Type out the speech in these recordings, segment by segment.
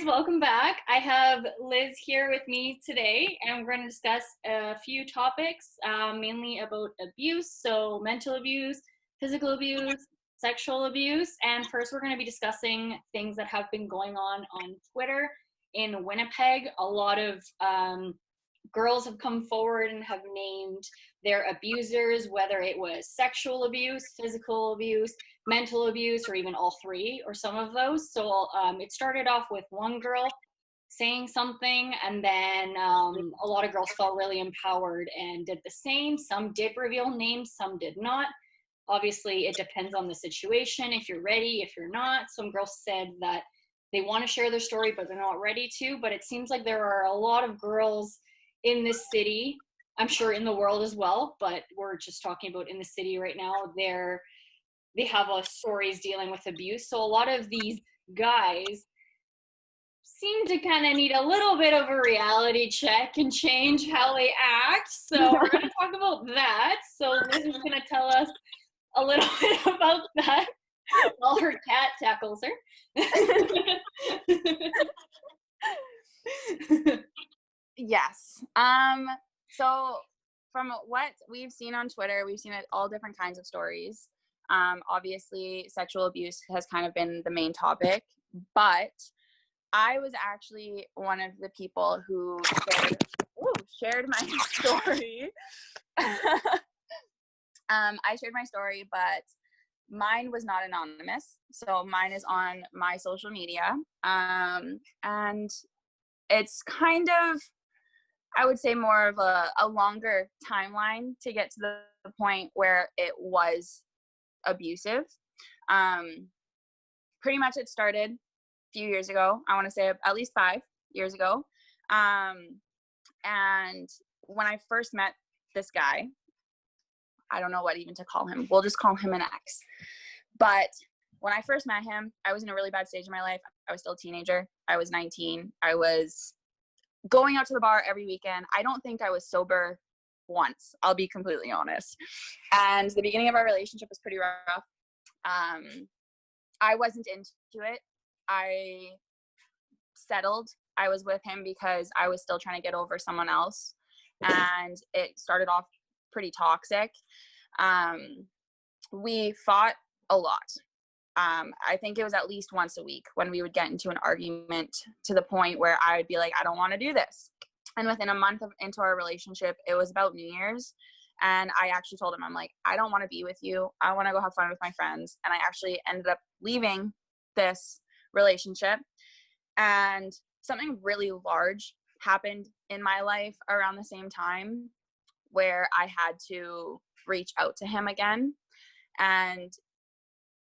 welcome back. I have Liz here with me today, and we're going to discuss a few topics, mainly about abuse, so mental abuse, physical abuse, sexual abuse. And first, we're going to be discussing things that have been going on Twitter in Winnipeg. A lot of girls have come forward and have named their abusers, whether it was sexual abuse, physical abuse, mental abuse, or even all three, or some of those. So it started off with one girl saying something, and then a lot of girls felt really empowered and did the same. Some did reveal names, some did not. Obviously, it depends on the situation, if you're ready, if you're not. Some girls said that they want to share their story, but they're not ready to. But it seems like there are a lot of girls in this city, I'm sure in the world as well, but we're just talking about in the city right now, they have stories dealing with abuse. So a lot of these guys seem to kind of need a little bit of a reality check and change how they act. So we're going to talk about that. So Liz is going to tell us a little bit about that while her cat tackles her. Yes. So from what we've seen on Twitter, we've seen all different kinds of stories. Obviously, sexual abuse has kind of been the main topic, but I was actually one of the people who shared my story. I shared my story, but mine was not anonymous. So mine is on my social media. And it's kind of, I would say, more of a longer timeline to get to the point where it was abusive. Pretty much it started a few years ago. I want to say at least 5 years ago. And when I first met this guy, I don't know what even to call him. We'll just call him an ex. But when I first met him, I was in a really bad stage in my life. I was still a teenager. I was 19. I was going out to the bar every weekend. I don't think I was sober once, I'll be completely honest. And the beginning of our relationship was pretty rough. I wasn't into it. I settled. I was with him because I was still trying to get over someone else. And it started off pretty toxic. We fought a lot. I think it was at least once a week when we would get into an argument to the point where I would be like, I don't want to do this. And within a month into our relationship, it was about New Year's. And I actually told him, I'm like, I don't want to be with you. I want to go have fun with my friends. And I actually ended up leaving this relationship. And something really large happened in my life around the same time where I had to reach out to him again. And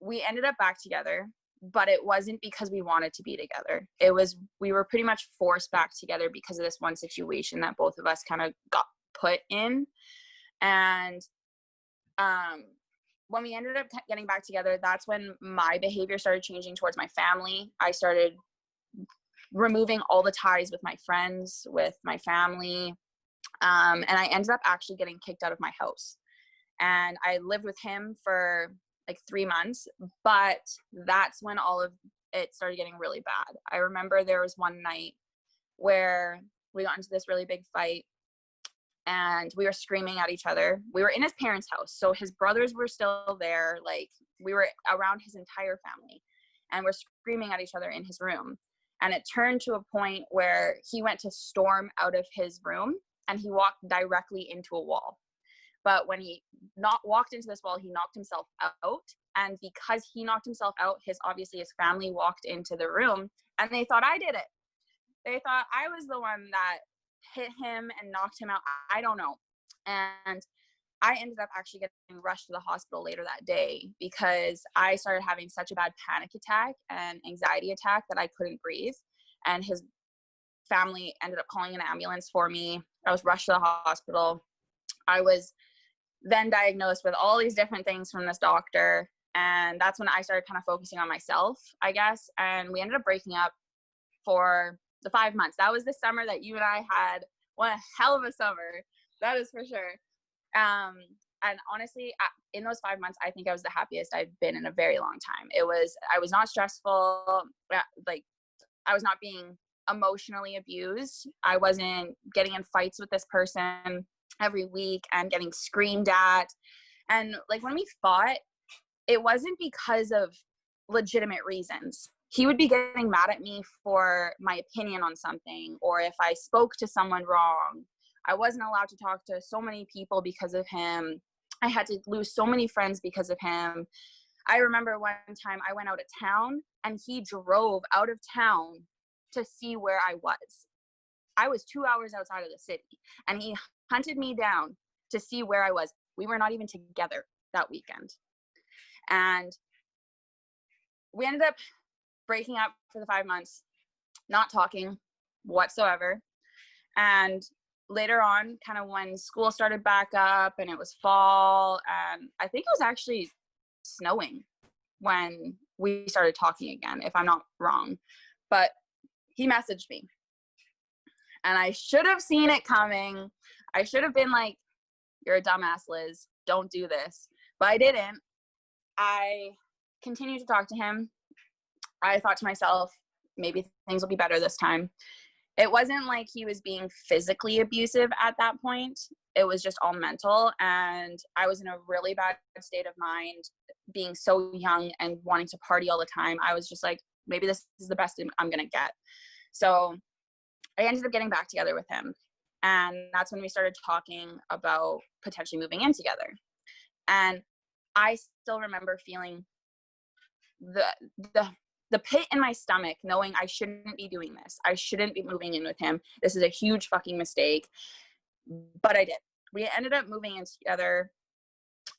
we ended up back together, but it wasn't because we wanted to be together. It was, we were pretty much forced back together because of this one situation that both of us kind of got put in. And when we ended up getting back together, that's when my behavior started changing towards my family. I started removing all the ties with my friends, with my family. And I ended up actually getting kicked out of my house. And I lived with him for like 3 months, but that's when all of it started getting really bad. I remember there was one night where we got into this really big fight and we were screaming at each other. We were in his parents' house, so his brothers were still there. Like, we were around his entire family and we're screaming at each other in his room. And it turned to a point where he went to storm out of his room and he walked directly into a wall. But when he walked into this wall, he knocked himself out. And because he knocked himself out, obviously his family walked into the room and they thought I did it. They thought I was the one that hit him and knocked him out. I don't know. And I ended up actually getting rushed to the hospital later that day because I started having such a bad panic attack and anxiety attack that I couldn't breathe. And his family ended up calling an ambulance for me. I was rushed to the hospital. I was then diagnosed with all these different things from this doctor. And that's when I started kind of focusing on myself, I guess. And we ended up breaking up for the 5 months. That was the summer that you and I had. What a hell of a summer. That is for sure. And honestly, in those 5 months, I think I was the happiest I've been in a very long time. I was not stressful. Like, I was not being emotionally abused. I wasn't getting in fights with this person every week and getting screamed at. And like when we fought, it wasn't because of legitimate reasons. He would be getting mad at me for my opinion on something, or if I spoke to someone wrong. I wasn't allowed to talk to so many people because of him. I had to lose so many friends because of him. I remember one time I went out of town and he drove out of town to see where I was. I was 2 hours outside of the city and he hunted me down to see where I was. We were not even together that weekend. And we ended up breaking up for the 5 months, not talking whatsoever. And later on, kind of when school started back up and it was fall, and I think it was actually snowing when we started talking again, if I'm not wrong. But he messaged me. And I should have seen it coming. I should have been like, you're a dumbass, Liz. Don't do this. But I didn't. I continued to talk to him. I thought to myself, maybe things will be better this time. It wasn't like he was being physically abusive at that point. It was just all mental. And I was in a really bad state of mind, being so young and wanting to party all the time. I was just like, maybe this is the best I'm going to get. So I ended up getting back together with him. And that's when we started talking about potentially moving in together. And I still remember feeling the pit in my stomach, knowing I shouldn't be doing this. I shouldn't be moving in with him. This is a huge fucking mistake. But I did. We ended up moving in together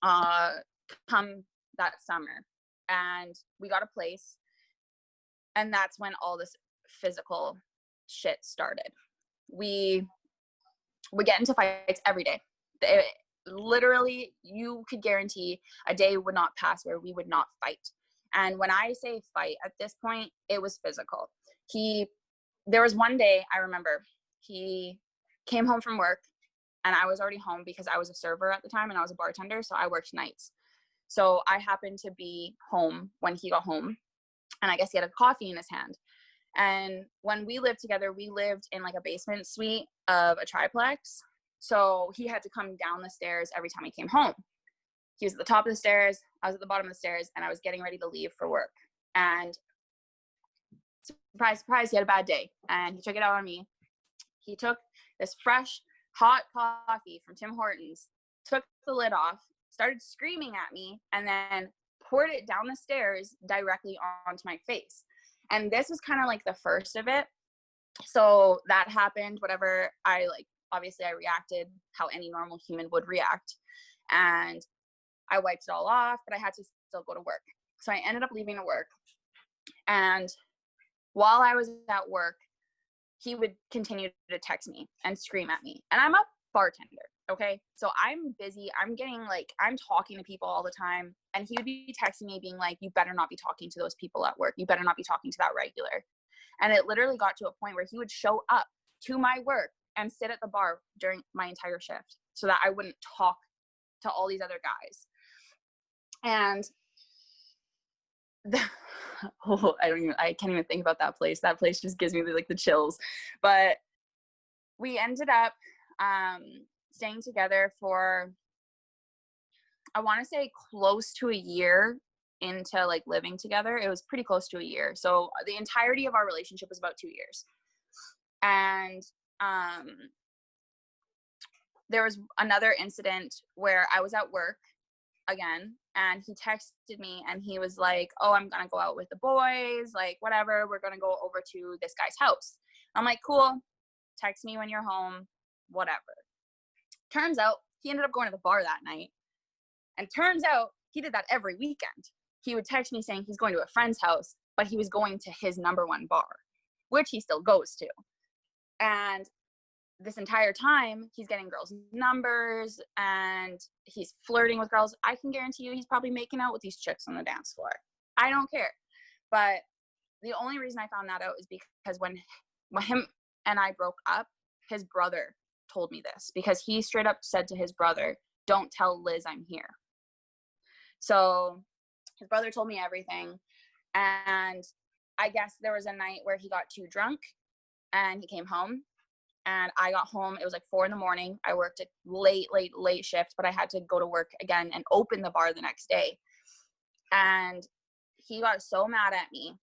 come that summer. And we got a place. And that's when all this physical shit started. We would get into fights every day. Literally, you could guarantee a day would not pass where we would not fight. And when I say fight, at this point, it was physical. There was one day I remember he came home from work and I was already home because I was a server at the time and I was a bartender. So I worked nights. So I happened to be home when he got home, and I guess he had a coffee in his hand. And when we lived together, we lived in like a basement suite of a triplex. So he had to come down the stairs every time he came home. He was at the top of the stairs, I was at the bottom of the stairs, and I was getting ready to leave for work. And surprise, surprise, he had a bad day. And he took it out on me. He took this fresh, hot coffee from Tim Hortons, took the lid off, started screaming at me, and then poured it down the stairs directly onto my face. And this was kind of like the first of it. So that happened, whatever. Obviously I reacted how any normal human would react. And I wiped it all off, but I had to still go to work. So I ended up leaving to work. And while I was at work, he would continue to text me and scream at me. And I'm a bartender, okay? So I'm busy. I'm talking to people all the time. And he would be texting me being like, you better not be talking to those people at work. You better not be talking to that regular. And it literally got to a point where he would show up to my work and sit at the bar during my entire shift so that I wouldn't talk to all these other guys. And I can't even think about that place. That place just gives me the chills. But we ended up staying together for, I want to say, close to a year into living together. It was pretty close to a year. So the entirety of our relationship was about 2 years. And there was another incident where I was at work again, and he texted me and he was like, oh, I'm gonna go out with the boys, whatever, we're gonna go over to this guy's house. I'm like, cool, text me when you're home, whatever. Turns out he ended up going to the bar that night, and turns out he did that every weekend. He would text me saying he's going to a friend's house, but he was going to his number one bar, which he still goes to. And this entire time, he's getting girls' numbers and he's flirting with girls. I can guarantee you he's probably making out with these chicks on the dance floor. I don't care. But the only reason I found that out is because when him and I broke up, his brother told me this, because he straight up said to his brother, don't tell Liz I'm here. So his brother told me everything. And I guess there was a night where he got too drunk and he came home, and I got home. It was like 4 a.m. I worked a late shift, but I had to go to work again and open the bar the next day. And he got so mad at me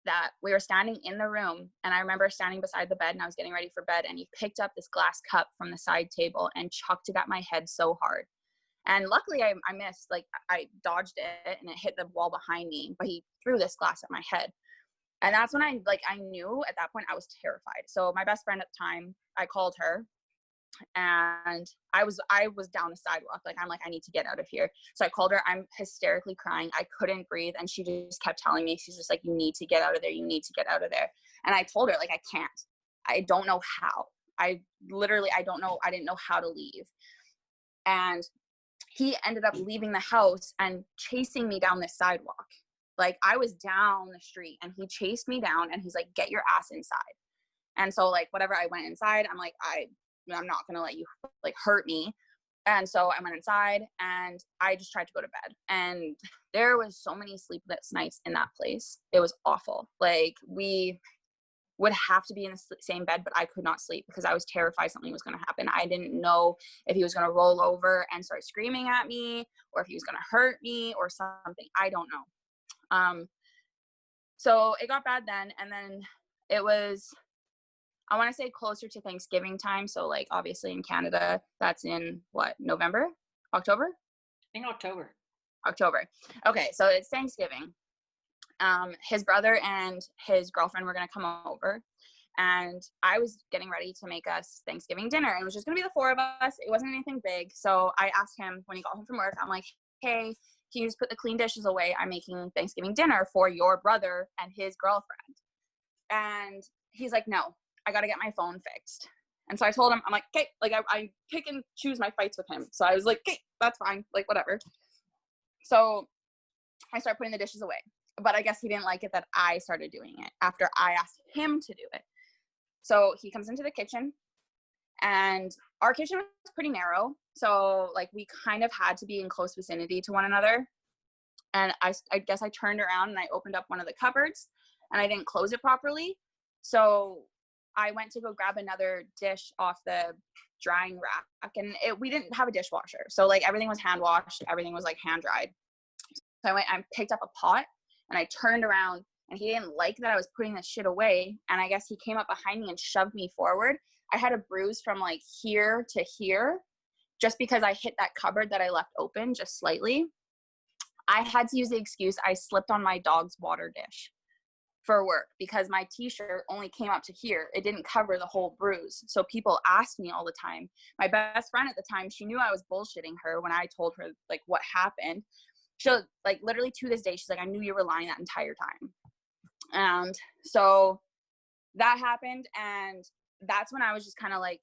that we were standing in the room, and I remember standing beside the bed and I was getting ready for bed, and he picked up this glass cup from the side table and chucked it at my head so hard. And luckily I missed, like I dodged it and it hit the wall behind me, but he threw this glass at my head. And that's when I knew at that point I was terrified. So my best friend at the time, I called her, and I was down the sidewalk. Like, I'm like, I need to get out of here. So I called her. I'm hysterically crying. I couldn't breathe. And she just kept telling me, she's just like, you need to get out of there. You need to get out of there. And I told her, like, I can't. I don't know how. I don't know. I didn't know how to leave. And he ended up leaving the house and chasing me down this sidewalk. Like, I was down the street and he chased me down and he's like, get your ass inside. And so, like, whatever, I went inside. I'm like, I'm not going to let you like hurt me. And so I went inside and I just tried to go to bed. And there was so many sleepless nights in that place. It was awful. Like, we would have to be in the same bed, but I could not sleep because I was terrified something was going to happen. I didn't know if he was going to roll over and start screaming at me, or if he was going to hurt me or something. I don't know. So it got bad then. And then it was, I want to say, closer to Thanksgiving time. So, like, obviously in Canada, that's in what, November, October? I think October. Okay. So it's Thanksgiving. His brother and his girlfriend were going to come over, and I was getting ready to make us Thanksgiving dinner, and it was just going to be the four of us. It wasn't anything big. So I asked him when he got home from work, I'm like, hey, can you just put the clean dishes away? I'm making Thanksgiving dinner for your brother and his girlfriend. And he's like, no, I got to get my phone fixed. And so I told him, I'm like, okay, like I pick and choose my fights with him. So I was like, okay, that's fine. Like, whatever. So I started putting the dishes away, but I guess he didn't like it that I started doing it after I asked him to do it. So he comes into the kitchen, and our kitchen was pretty narrow. So, like, we kind of had to be in close vicinity to one another. And I guess I turned around and I opened up one of the cupboards and I didn't close it properly. So I went to go grab another dish off the drying rack, and we didn't have a dishwasher. So, like, everything was hand washed. Everything was like hand dried. So I picked up a pot and I turned around, and he didn't like that I was putting this shit away. And I guess he came up behind me and shoved me forward. I had a bruise from like here to here just because I hit that cupboard that I left open just slightly. I had to use the excuse I slipped on my dog's water dish for work because my t-shirt only came up to here. It didn't cover the whole bruise. So people asked me all the time. My best friend at the time, she knew I was bullshitting her when I told her like what happened. She'll, like, literally to this day, she's like, I knew you were lying that entire time. And so that happened, and that's when I was just kind of like,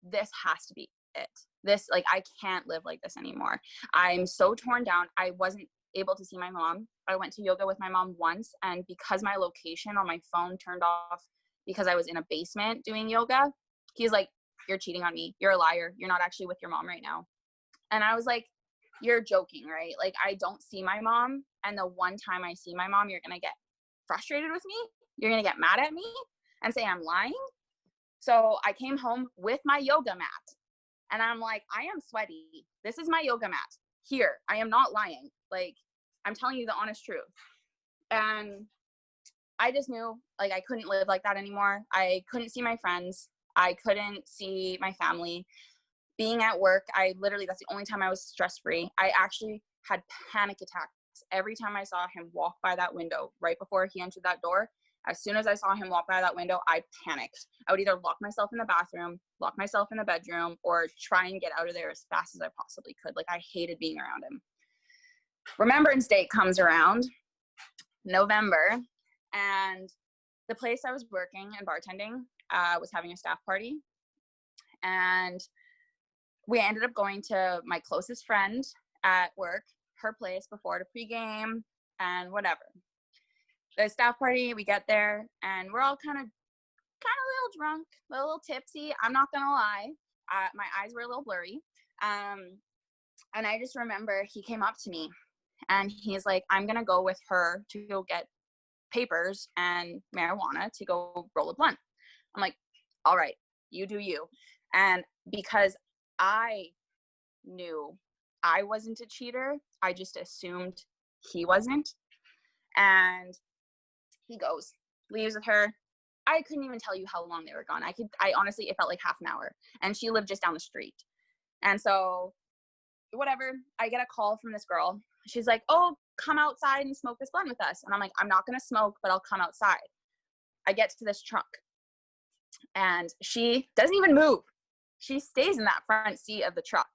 this has to be it. This, like, I can't live like this anymore. I'm so torn down. I wasn't able to see my mom. I went to yoga with my mom once, and because my location on my phone turned off because I was in a basement doing yoga, he's like, you're cheating on me. You're a liar. You're not actually with your mom right now. And I was like, you're joking, right? Like, I don't see my mom, and the one time I see my mom, you're gonna get frustrated with me, you're gonna get mad at me and say I'm lying. So I came home with my yoga mat, and I'm like, I am sweaty. This is my yoga mat. Here, I am not lying. Like, I'm telling you the honest truth. And I just knew, like, I couldn't live like that anymore. I couldn't see my friends. I couldn't see my family. Being at work, that's the only time I was stress-free. I actually had panic attacks every time I saw him walk by that window right before he entered that door. As soon as I saw him walk by that window, I panicked. I would either lock myself in the bathroom, lock myself in the bedroom, or try and get out of there as fast as I possibly could. Like, I hated being around him. Remembrance Day comes around, November, and the place I was working and bartending was having a staff party. And we ended up going to my closest friend at work, her place, before to pregame and whatever. The staff party, we get there, and we're all kind of a little drunk, a little tipsy. I'm not gonna lie, my eyes were a little blurry. And I just remember he came up to me, and he's like, I'm gonna go with her to go get papers and marijuana to go roll a blunt. I'm like, all right, you do you. And because I knew I wasn't a cheater, I just assumed he wasn't. And he goes, leaves with her. I couldn't even tell you how long they were gone. I honestly, it felt like half an hour. And she lived just down the street. And so, whatever, I get a call from this girl. She's like, oh, come outside and smoke this blunt with us. And I'm like, I'm not going to smoke, but I'll come outside. I get to this truck and she doesn't even move. She stays in that front seat of the truck.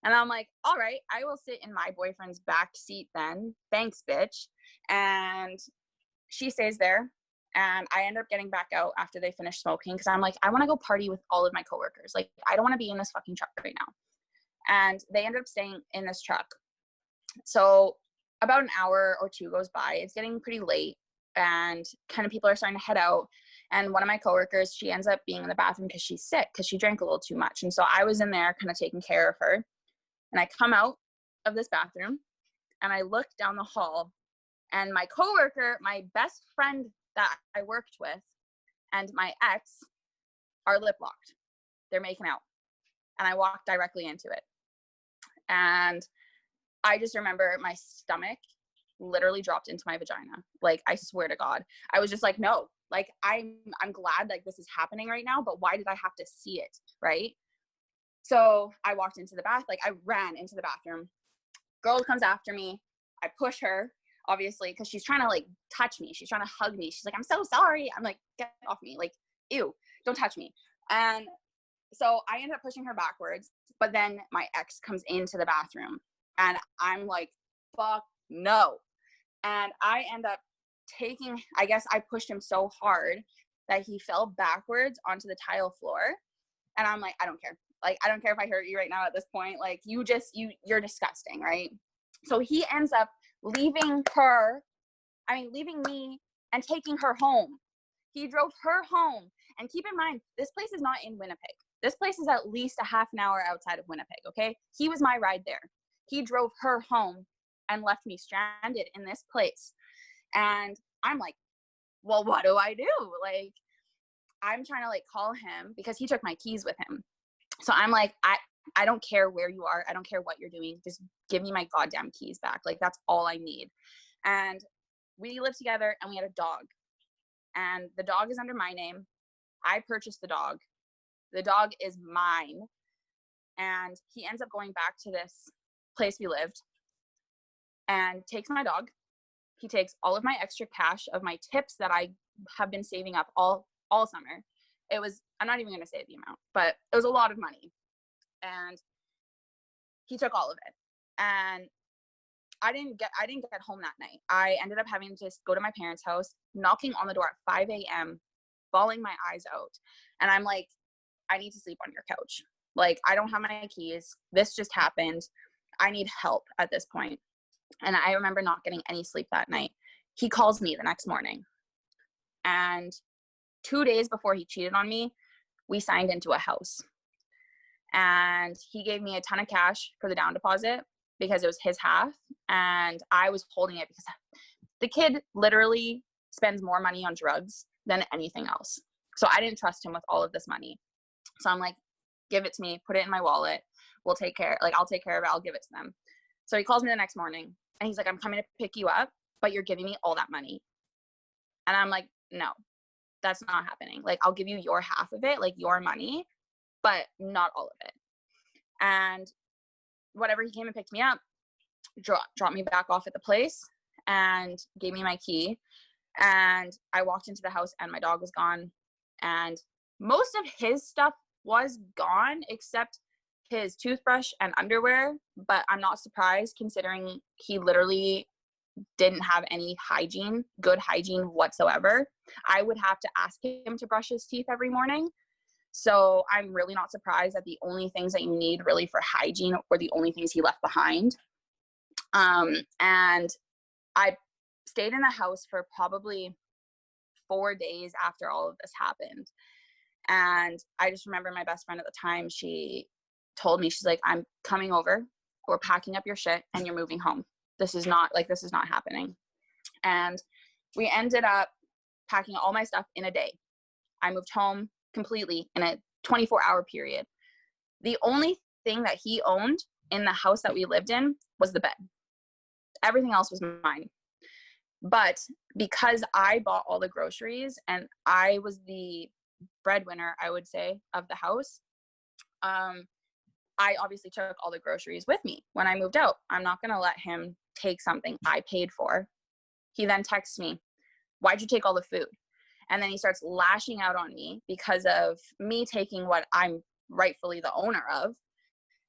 And I'm like, all right, I will sit in my boyfriend's back seat then. Thanks, bitch. And she stays there. And I end up getting back out after they finish smoking because I'm like, I want to go party with all of my coworkers. Like, I don't want to be in this fucking truck right now. And they ended up staying in this truck. So about an hour or two goes by. It's getting pretty late and kind of people are starting to head out. And one of my coworkers, she ends up being in the bathroom because she's sick because she drank a little too much. And so I was in there kind of taking care of her. And I come out of this bathroom and I look down the hall and my coworker, my best friend that I worked with, and my ex are lip locked. They're making out. And I walked directly into it. And I just remember my stomach literally dropped into my vagina. Like, I swear to God. I was just like, no, like, I'm glad like this is happening right now, but why did I have to see it? Right? So I walked into the bath, like I ran into the bathroom. Girl comes after me. I push her, obviously, because she's trying to like touch me. She's trying to hug me. She's like, I'm so sorry. I'm like, get off me. Like, ew, don't touch me. And so I ended up pushing her backwards, but then my ex comes into the bathroom and I'm like, fuck no. And I end up I guess I pushed him so hard that he fell backwards onto the tile floor. And I'm like, I don't care. Like, I don't care if I hurt you right now at this point. Like, you're disgusting, right? So he ends up leaving me and taking her home. He drove her home. And keep in mind, this place is not in Winnipeg. This place is at least a half an hour outside of Winnipeg, okay? He was my ride there. He drove her home and left me stranded in this place. And I'm like, well, what do I do? Like, I'm trying to like call him because he took my keys with him. So I'm like, I don't care where you are. I don't care what you're doing. Just give me my goddamn keys back. Like, that's all I need. And we lived together and we had a dog. And the dog is under my name. I purchased the dog. The dog is mine. And he ends up going back to this place we lived and takes my dog. He takes all of my extra cash of my tips that I have been saving up all summer. It was, I'm not even going to say the amount, but it was a lot of money. And he took all of it. And I didn't get home that night. I ended up having to just go to my parents' house, knocking on the door at 5 a.m., bawling my eyes out. And I'm like, I need to sleep on your couch. Like, I don't have my keys. This just happened. I need help at this point. And I remember not getting any sleep that night. He calls me the next morning. And 2 days before he cheated on me, we signed into a house. And he gave me a ton of cash for the down deposit because it was his half. And I was holding it because the kid literally spends more money on drugs than anything else. So I didn't trust him with all of this money. So I'm like, give it to me, put it in my wallet. I'll take care of it. I'll give it to them. So he calls me the next morning and he's like, I'm coming to pick you up, but you're giving me all that money. And I'm like, no, that's not happening. Like, I'll give you your half of it, like your money, but not all of it. And whatever, he came and picked me up, dropped me back off at the place and gave me my key. And I walked into the house and my dog was gone. And most of his stuff was gone except his toothbrush and underwear. But I'm not surprised considering he literally didn't have any good hygiene whatsoever. I would have to ask him to brush his teeth every morning. So I'm really not surprised that the only things that you need really for hygiene were the only things he left behind. And I stayed in the house for probably 4 days after all of this happened. And I just remember my best friend at the time, she told me, she's like, I'm coming over, we're packing up your shit and you're moving home. This is not happening. And We ended up packing all my stuff in a day. I moved home completely in a 24-hour period. The only thing that he owned in the house that we lived in was the bed. Everything else was mine. But because I bought all the groceries and I was the breadwinner, I would say, of the house, I obviously took all the groceries with me when I moved out. I'm not going to let him take something I paid for. He then texts me, "Why'd you take all the food?" And then he starts lashing out on me because of me taking what I'm rightfully the owner of.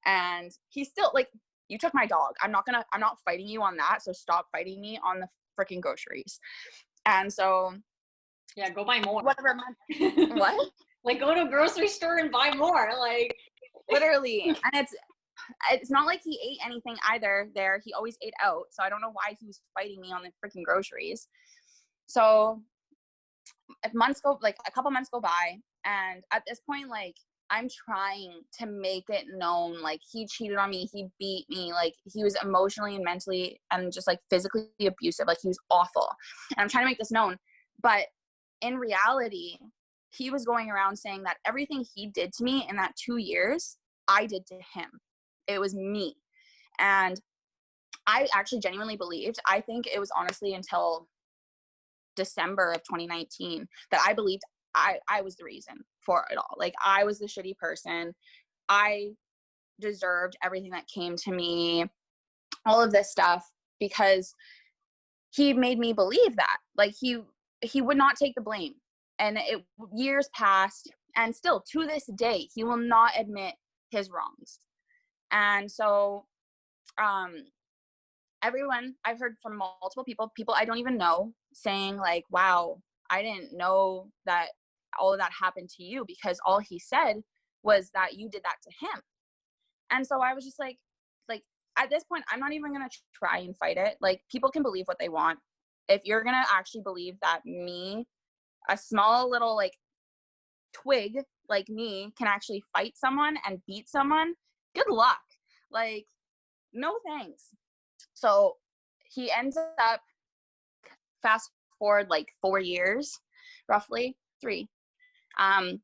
And he's still like, "You took my dog. I'm not fighting you on that. So stop fighting me on the freaking groceries." And so, yeah, go buy more. Whatever. What? Like, go to a grocery store and buy more. Like, literally. And it's not like he ate anything either there. He always ate out. So I don't know why he was fighting me on the freaking groceries. So a couple months go by. And at this point, like, I'm trying to make it known, like, he cheated on me, he beat me, like, he was emotionally and mentally and just like physically abusive, like, he was awful. And I'm trying to make this known. But in reality, he was going around saying that everything he did to me in that 2 years, I did to him. It was me. And I actually genuinely believed, I think it was honestly until December of 2019 that I believed I was the reason for it all. Like, I was the shitty person. I deserved everything that came to me, all of this stuff, because he made me believe that. Like, he would not take the blame. And years passed, and still to this day, he will not admit his wrongs. And so, everyone, I've heard from multiple people I don't even know, saying like, "Wow, I didn't know that all of that happened to you," because all he said was that you did that to him. And so I was just like at this point, I'm not even going to try and fight it. Like, people can believe what they want. If you're going to actually believe that me, a small little like twig like me, can actually fight someone and beat someone, good luck. Like, no thanks. So he ends up, fast forward like 4 years, roughly 3. And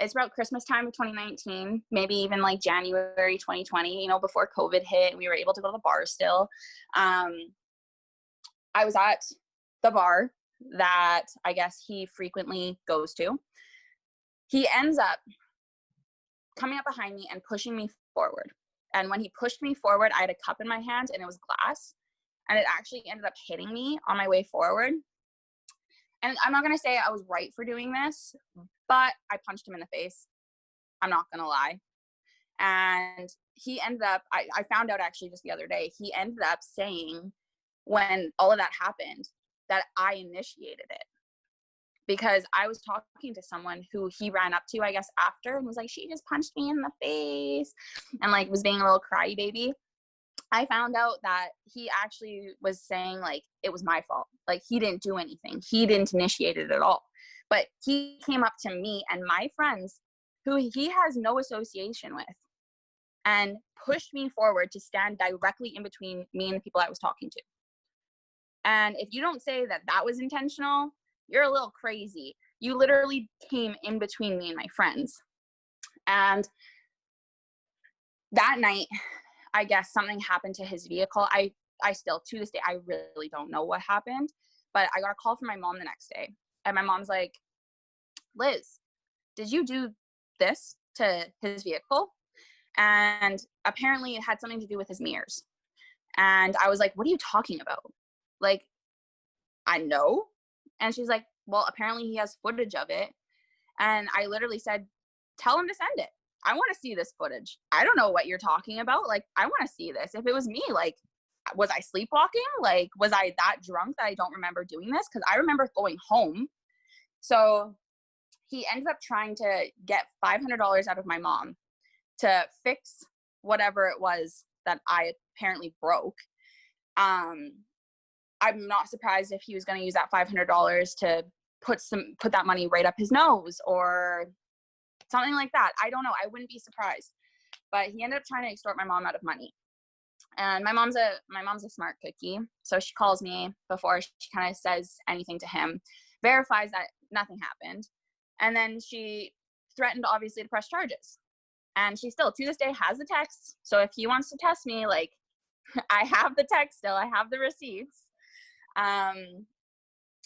it's about Christmas time of 2019, maybe even like January 2020, before COVID hit and we were able to go to the bar still. I was at the bar that I guess he frequently goes to. He ends up coming up behind me and pushing me forward. And when he pushed me forward, I had a cup in my hand and it was glass. And it actually ended up hitting me on my way forward. And I'm not going to say I was right for doing this, but I punched him in the face. I'm not going to lie. And he ended up, I found out actually just the other day, he ended up saying when all of that happened that I initiated it. Because I was talking to someone who he ran up to, I guess, after, and was like, "She just punched me in the face," and like was being a little crybaby. I found out that he actually was saying like it was my fault. Like, he didn't do anything. He didn't initiate it at all. But he came up to me and my friends, who he has no association with, and pushed me forward to stand directly in between me and the people I was talking to. And if you don't say that that was intentional, you're a little crazy. You literally came in between me and my friends. And that night, I guess something happened to his vehicle. I still, to this day, I really don't know what happened. But I got a call from my mom the next day. And my mom's like, "Liz, did you do this to his vehicle?" And apparently it had something to do with his mirrors. And I was like, "What are you talking about?" Like, I know. And she's like, "Well, apparently he has footage of it." And I literally said, "Tell him to send it. I want to see this footage. I don't know what you're talking about. Like, I want to see this. If it was me, like, was I sleepwalking? Like, was I that drunk that I don't remember doing this?" Because I remember going home. So he ended up trying to get $500 out of my mom to fix whatever it was that I apparently broke. I'm not surprised if he was going to use that $500 to put that money right up his nose or something like that. I don't know. I wouldn't be surprised. But he ended up trying to extort my mom out of money. And my mom's a smart cookie. So she calls me before she kind of says anything to him, verifies that nothing happened. And then she threatened obviously to press charges. And she still to this day has the text. So if he wants to test me, like I have the text still, I have the receipts. Um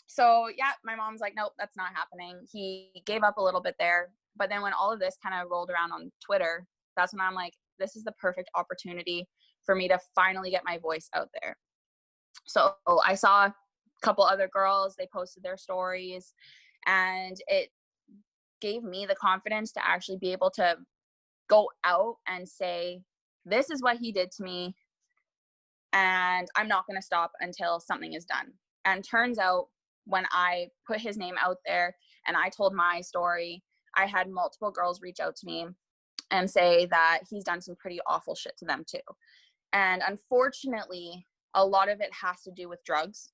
so yeah, my mom's like, nope, that's not happening. He gave up a little bit there. But then when all of this kind of rolled around on Twitter, that's when I'm like, this is the perfect opportunity for me to finally get my voice out there. So I saw a couple other girls, they posted their stories, and it gave me the confidence to actually be able to go out and say, this is what he did to me, and I'm not going to stop until something is done. And turns out when I put his name out there and I told my story, I had multiple girls reach out to me and say that he's done some pretty awful shit to them too. And unfortunately, a lot of it has to do with drugs.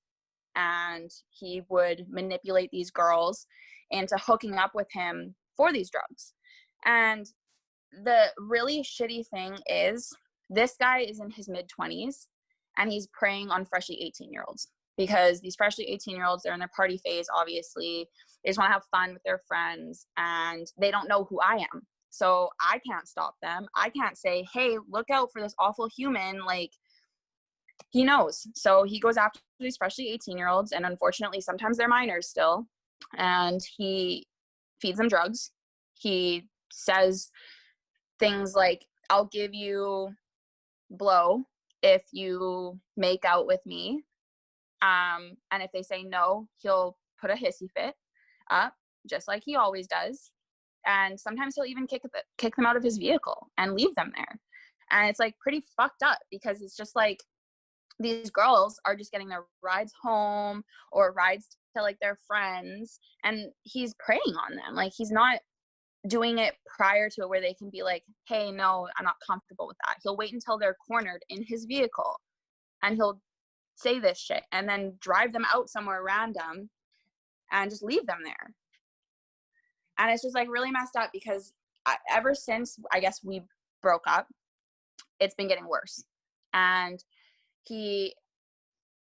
And he would manipulate these girls into hooking up with him for these drugs. And the really shitty thing is, this guy is in his mid 20s and he's preying on freshly 18-year-olds, because these freshly 18-year-olds, they're in their party phase, obviously. They just want to have fun with their friends and they don't know who I am. So I can't stop them. I can't say, hey, look out for this awful human. Like, he knows. So he goes after these freshly 18-year-olds, and unfortunately, sometimes they're minors still. And he feeds them drugs. He says things like, I'll give you blow if you make out with me. And if they say no, he'll put a hissy fit up, just like he always does. And sometimes he'll even kick them out of his vehicle and leave them there. And it's like pretty fucked up, because it's just like these girls are just getting their rides home or rides to like their friends, and he's preying on them. Like, he's not doing it prior to it where they can be like, hey, no, I'm not comfortable with that. He'll wait until they're cornered in his vehicle and he'll say this shit and then drive them out somewhere random and just leave them there. And it's just like really messed up, because ever since I guess we broke up, it's been getting worse. And he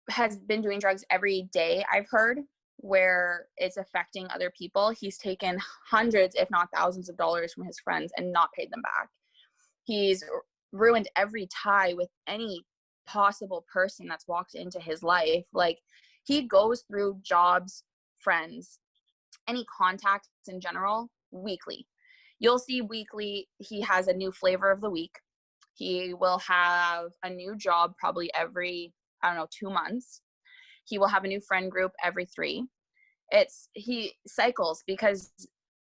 has been doing drugs every day, I've heard, where it's affecting other people. He's taken hundreds, if not thousands of dollars from his friends and not paid them back. He's ruined every tie with any possible person that's walked into his life. Like, he goes through jobs, friends, any contacts in general, weekly. You'll see weekly he has a new flavor of the week. He will have a new job probably every, 2 months. He will have a new friend group every 3. He cycles, because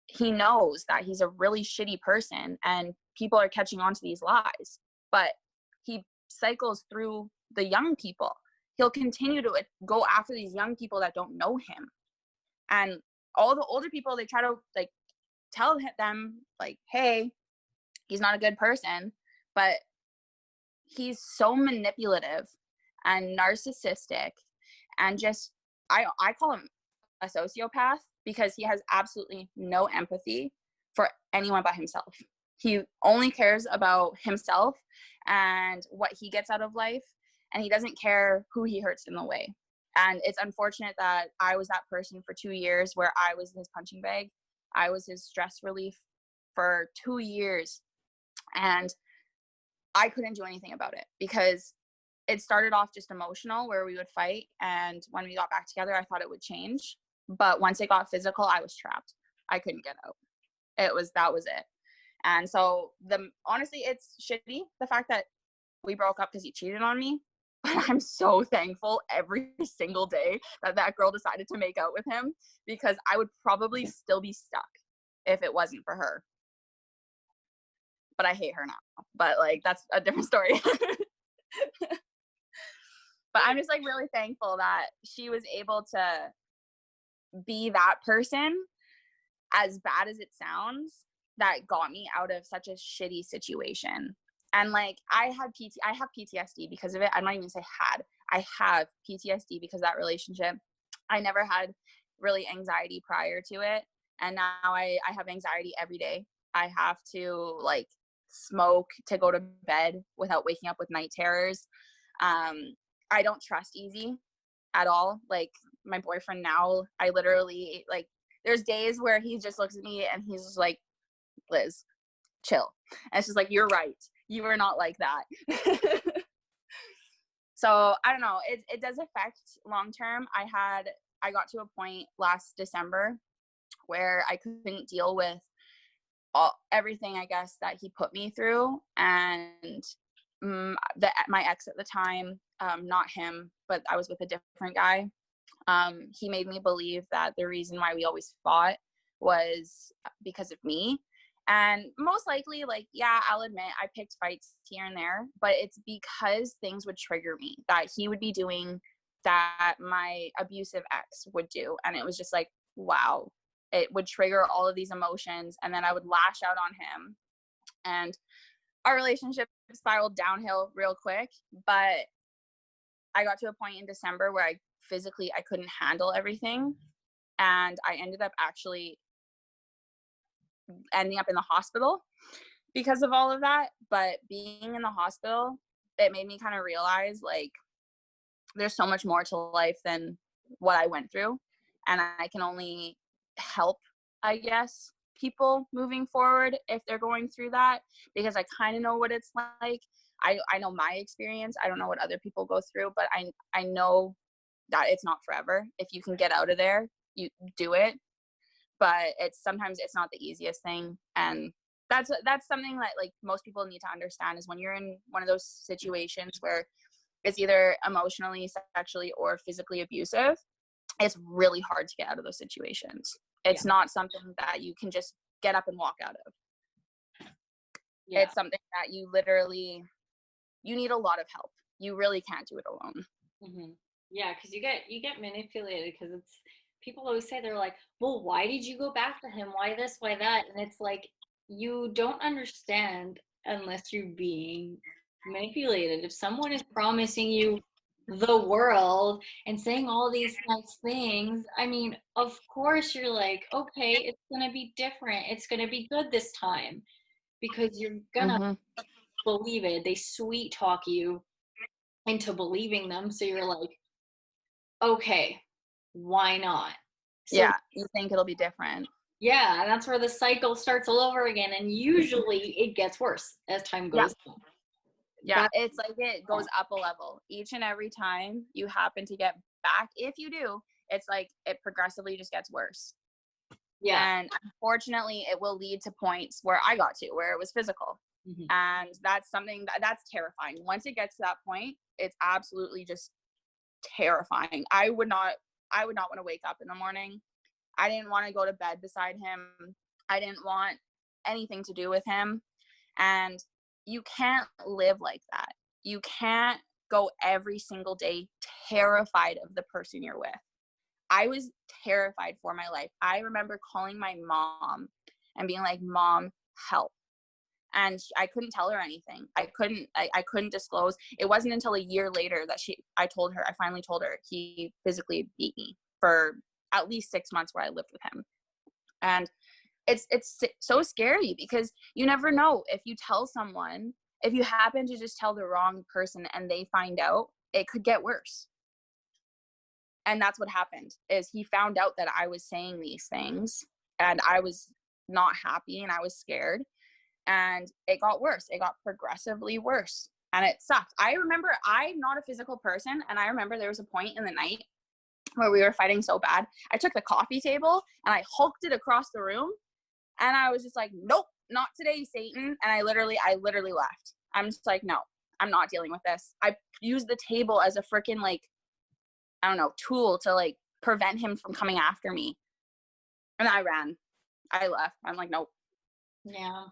he knows that he's a really shitty person and people are catching on to these lies. But he cycles through the young people. He'll continue to go after these young people that don't know him. And all the older people, they try to like tell them like, hey, he's not a good person. But he's so manipulative and narcissistic, and just I call him a sociopath, because he has absolutely no empathy for anyone but himself. He only cares about himself and what he gets out of life, and he doesn't care who he hurts in the way. And it's unfortunate that I was that person for 2 years, where I was his punching bag. I was his stress relief for 2 years, and I couldn't do anything about it, because it started off just emotional, where we would fight, and when we got back together, I thought it would change. But once it got physical, I was trapped. I couldn't get out. That was it. And so honestly, it's shitty, the fact that we broke up because he cheated on me. But I'm so thankful every single day that girl decided to make out with him, because I would probably still be stuck if it wasn't for her. But I hate her now. But like, that's a different story. But I'm just like really thankful that she was able to be that person, as bad as it sounds, that got me out of such a shitty situation. And like, I have PTSD because of it. I'm not even say had. I have PTSD because of that relationship. I never had really anxiety prior to it, and now I have anxiety every day. I have to like smoke to go to bed without waking up with night terrors. I don't trust easy at all. Like my boyfriend now, I literally like, there's days where he just looks at me and he's just like, Liz, chill. And it's just like, you're right. You are not like that. So I don't know. It does affect long term. I got to a point last December where I couldn't deal with everything, I guess, that he put me through. And my ex at the time, not him, but I was with a different guy. He made me believe that the reason why we always fought was because of me. And most likely, like, yeah, I'll admit I picked fights here and there, but it's because things would trigger me that he would be doing that my abusive ex would do. And it was just like, wow, it would trigger all of these emotions. And then I would lash out on him. And our relationship spiraled downhill real quick. But I got to a point in December where I couldn't handle everything. And I ended up actually ending up in the hospital because of all of that. But being in the hospital, it made me kind of realize like there's so much more to life than what I went through, and I can only help, I guess, people moving forward if they're going through that, because I kind of know what it's like. I know my experience. I don't know what other people go through, but I know that it's not forever. If you can get out of there, you do it. But sometimes it's not the easiest thing. And that's something that like most people need to understand, is when you're in one of those situations where it's either emotionally, sexually, or physically abusive, it's really hard to get out of those situations. It's not something that you can just get up and walk out of. Yeah. It's something that you need a lot of help. You really can't do it alone. Mm-hmm. Yeah, because you get manipulated, because it's, people always say, they're like, well, why did you go back to him? Why this? Why that? And it's like, you don't understand unless you're being manipulated. If someone is promising you the world and saying all these nice things, I mean, of course you're like, okay, it's gonna be different. It's gonna be good this time, because you're gonna believe it. They sweet talk you into believing them. So you're like, okay, why not? So, yeah, you think it'll be different. Yeah, and that's where the cycle starts all over again, and usually it gets worse as time goes on. Yeah, it's like it goes up a level each and every time you happen to get back. If you do, it's like it progressively just gets worse. Yeah. And unfortunately, it will lead to points where I got to, where it was physical. Mm-hmm. And that's something that's terrifying. Once it gets to that point, it's absolutely just terrifying. I would not want to wake up in the morning. I didn't want to go to bed beside him. I didn't want anything to do with him. And you can't live like that. You can't go every single day terrified of the person you're with. I was terrified for my life. I remember calling my mom and being like, Mom, help. And I couldn't tell her anything. I couldn't disclose. It wasn't until a year later that I finally told her he physically beat me for at least 6 months where I lived with him. And it's so scary, because you never know. If you tell someone, if you happen to just tell the wrong person and they find out, it could get worse. And that's what happened, is he found out that I was saying these things, and I was not happy, and I was scared, and it got worse. It got progressively worse, and it sucked. I remember, I'm not a physical person, and I remember there was a point in the night where we were fighting so bad. I took the coffee table and I hulked it across the room, and I was just like, nope, not today, Satan. And I literally left. I'm just like, no, I'm not dealing with this. I used the table as a freaking, like, I don't know, tool to like prevent him from coming after me. And I ran. I left. I'm like, nope. Yeah,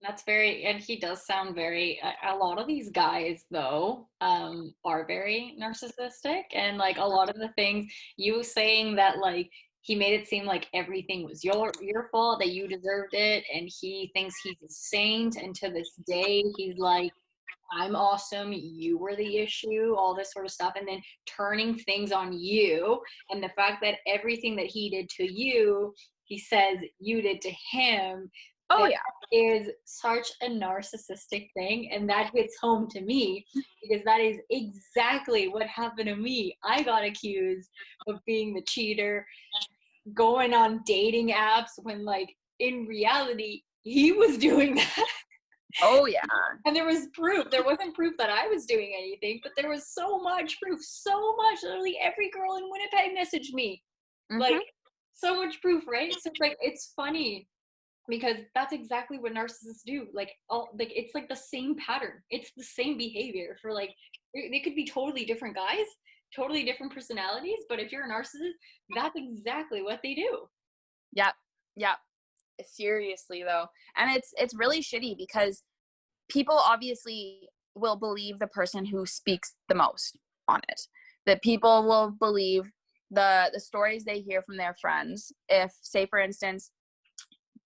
that's and he does sound very, a lot of these guys though, are very narcissistic. And like a lot of the things you saying, that like he made it seem like everything was your fault, that you deserved it, and he thinks he's a saint, and to this day he's like, I'm awesome, you were the issue, all this sort of stuff, and then turning things on you. And the fact that everything that he did to you, he says you did to him, Oh And yeah. that is such a narcissistic thing, and that hits home to me because that is exactly what happened to me. I got accused of being the cheater, going on dating apps when like in reality he was doing that. Oh yeah. And there was proof. There wasn't proof that I was doing anything, but there was so much proof, so much. Literally every girl in Winnipeg messaged me. Like Mhm. so much proof, right? So it's like it's funny because that's exactly what narcissists do. Like all like it's like the same pattern. It's the same behavior for like they could be totally different guys, totally different personalities, but if you're a narcissist, that's exactly what they do. Yep. Yep. Seriously though. And it's really shitty because people obviously will believe the person who speaks the most on it. That people will believe the stories they hear from their friends. If, say for instance,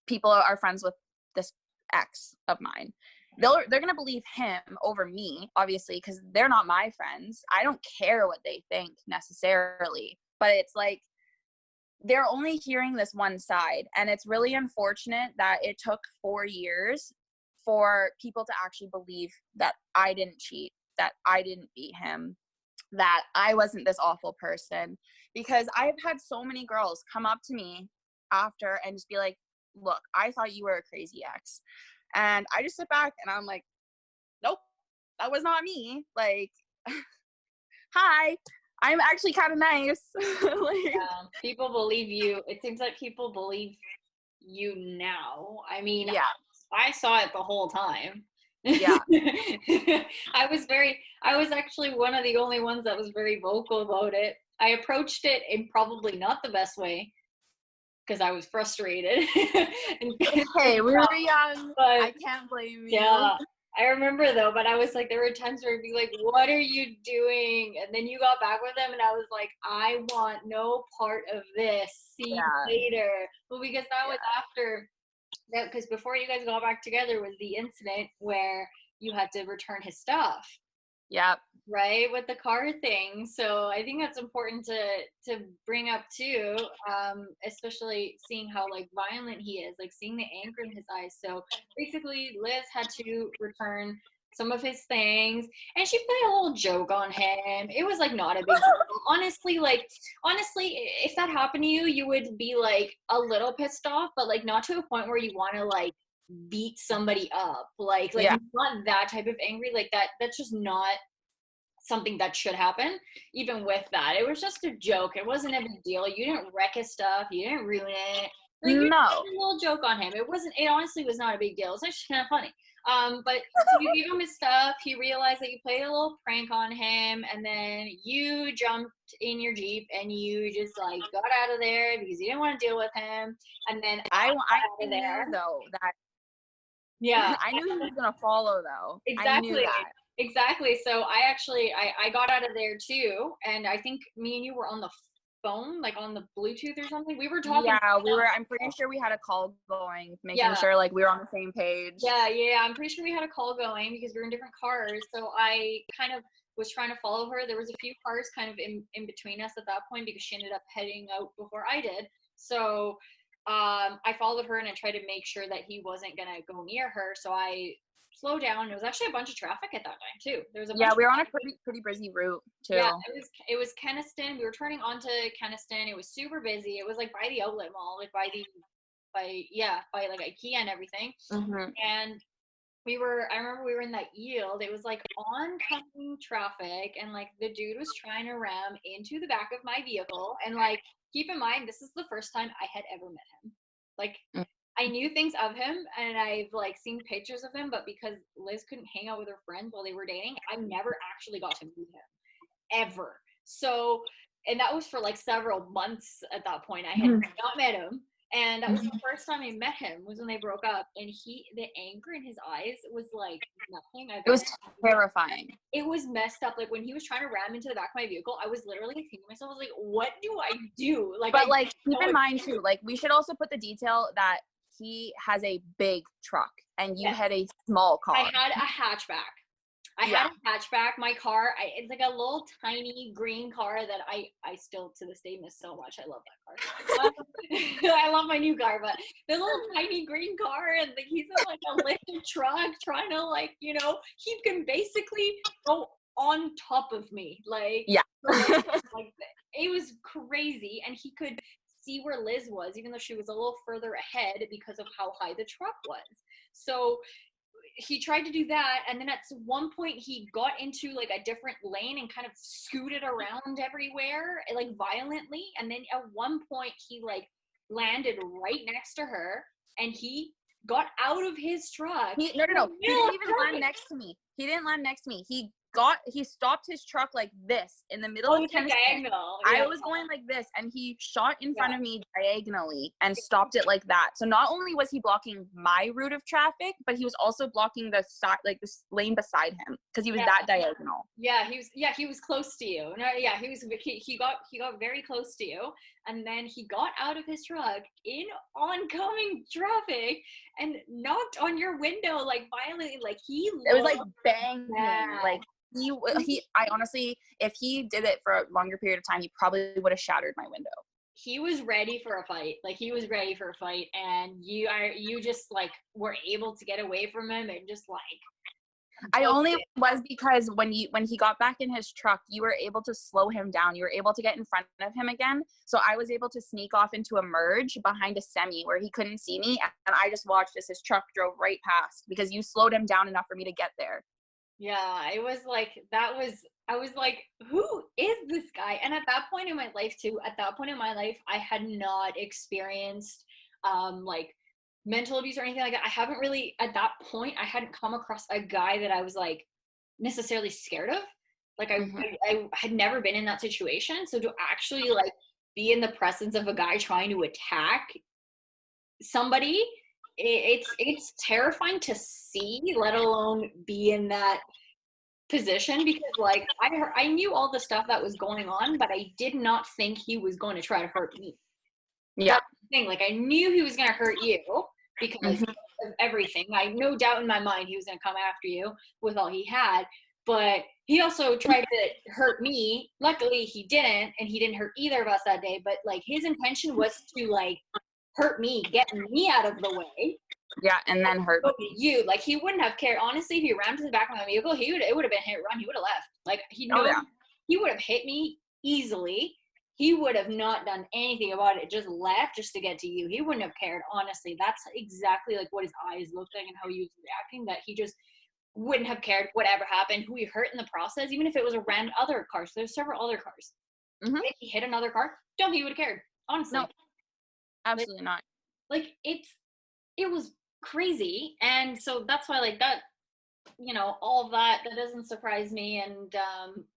people are friends with this ex of mine, they're gonna believe him over me, obviously, because they're not my friends. I don't care what they think necessarily, but it's like they're only hearing this one side, and it's really unfortunate that it took 4 years for people to actually believe that I didn't cheat, that I didn't beat him, that I wasn't this awful person. Because I've had so many girls come up to me after and just be like, look, I thought you were a crazy ex. And I just sit back and I'm like, nope, that was not me. Like, hi, I'm actually kind of nice. Like, People believe you. It seems like people believe you now. I mean, yeah, I saw it the whole time. yeah. I was actually one of the only ones that was very vocal about it. I approached it in probably not the best way because I was frustrated. and Hey, we were young. but I can't blame you. yeah, I remember though, but I was like, there were times where I'd be like, what are you doing? And then you got back with them, and I was like, I want no part of this. See Yeah, you later. Well, because that was yeah, after that, because before you guys got back together was the incident where you had to return his stuff, yeah, right, with the car thing. So I think that's important to bring up too, especially seeing how like violent he is, like seeing the anger in his eyes. So basically Liz had to return some of his things, and she played a little joke on him. It was like not a big deal. Honestly, if that happened to you, you would be like a little pissed off, but like not to a point where you want to like beat somebody up, like yeah. not that type of angry, like that's just not something that should happen. Even with that, it was just a joke. It wasn't a big deal. You didn't wreck his stuff, you didn't ruin it. Like you No. did a little joke on him. It honestly was not a big deal. It's actually kind of funny. But so you gave him his stuff. He realized that you played a little prank on him, and then you jumped in your Jeep and you just like got out of there because you didn't want to deal with him. And then I out of knew there, though that yeah, I knew he was gonna follow though. I knew exactly. that. Exactly. So I got out of there too, and I think me and you were on the phone, like on the Bluetooth or something. We were talking. Yeah, we were. I'm pretty sure we had a call going, making Yeah, sure like we were on the same page. yeah. I'm pretty sure we had a call going because we were in different cars. So I kind of was trying to follow her. There was a few cars kind of in between us at that point because she ended up heading out before I did. So I followed her and I tried to make sure that he wasn't gonna go near her. So I slowed down. There was actually a bunch of traffic at that time too. There was a Yeah, bunch. we were on a pretty busy route Yeah, too. it was Keniston. We were turning onto Keniston. It was super busy. It was like by the outlet mall, like by like IKEA and everything. Hmm. And I remember we were in that yield. It was like oncoming traffic, and like the dude was trying to ram into the back of my vehicle. And like, keep in mind, this is the first time I had ever met him. Like, I knew things of him and I've like seen pictures of him, but because Liz couldn't hang out with her friends while they were dating, I never actually got to meet him ever. So, and that was for like several months at that point. I had not met him. And that was the first time I met him was when they broke up. And the anger in his eyes was like nothing I've It was ever. terrifying. It was messed up. Like when he was trying to ram into the back of my vehicle, I was literally thinking to myself, I was like, what do I do? Like, But like, keep in mind too, like we should also put the detail that he has a big truck and you yes, had a small I car. had a hatchback. I had a hatchback. My car, it's like a little tiny green car that I still to this day miss so much. I love that car. I love my new car, but the little tiny green car, and like he's in like a lifted truck trying to like, you know, he can basically go on top of me. Like, like it was crazy. And he could see where Liz was, even though she was a little further ahead because of how high the truck was. So he tried to do that, and then at one point he got into like a different lane and kind of scooted around everywhere like violently, and then at one point he like landed right next to her and he got out of his truck. No. He didn't even land next to me. He didn't land next to me. He stopped his truck like this in the middle of Kennison. Diagonal. I was going like this, and he shot in front of me diagonally and stopped it like that. So not only was he blocking my route of traffic, but he was also blocking the side, like this lane beside him, because he was that diagonal. He was close to you. No, he got very close to you, and then he got out of his truck in oncoming traffic and knocked on your window like violently. Like it was like banging. Like I honestly, if he did it for a longer period of time, he probably would have shattered my window. He was ready for a fight. Like he was ready for a fight, and you just like were able to get away from him and just like. I only was because when he got back in his truck, you were able to slow him down. You were able to get in front of him again. So I was able to sneak off into a merge behind a semi where he couldn't see me, and I just watched as his truck drove right past because you slowed him down enough for me to get there. Yeah, it was like I was like, who is this guy? And at that point in my life too, I had not experienced like mental abuse or anything like that. I haven't really, at that point, I hadn't come across a guy that I was like necessarily scared of. Like I had never been in that situation. So to actually like be in the presence of a guy trying to attack somebody, it's terrifying to see, let alone be in that position, because like I knew all the stuff that was going on, but I did not think he was going to try to hurt me. That's the thing. Like I knew he was going to hurt you because of everything. I no doubt in my mind he was going to come after you with all he had, but he also tried to hurt me. Luckily he didn't, and he didn't hurt either of us that day, but like his intention was to like hurt me, get me out of the way. Yeah, and then hurt you. Like he wouldn't have cared. Honestly, if he rammed to the back of my vehicle, it would have been hit run. He would have left. Like he would have hit me easily. He would have not done anything about it. Just left just to get to you. He wouldn't have cared. Honestly, that's exactly like what his eyes looked like and how he was reacting. That he just wouldn't have cared whatever happened, who he hurt in the process, even if it was a random other car. So there's several other cars. If he hit another car, don't think he would have cared. Honestly, no, absolutely not. Like it was crazy, and so that's why like that, you know, all of that doesn't surprise me. And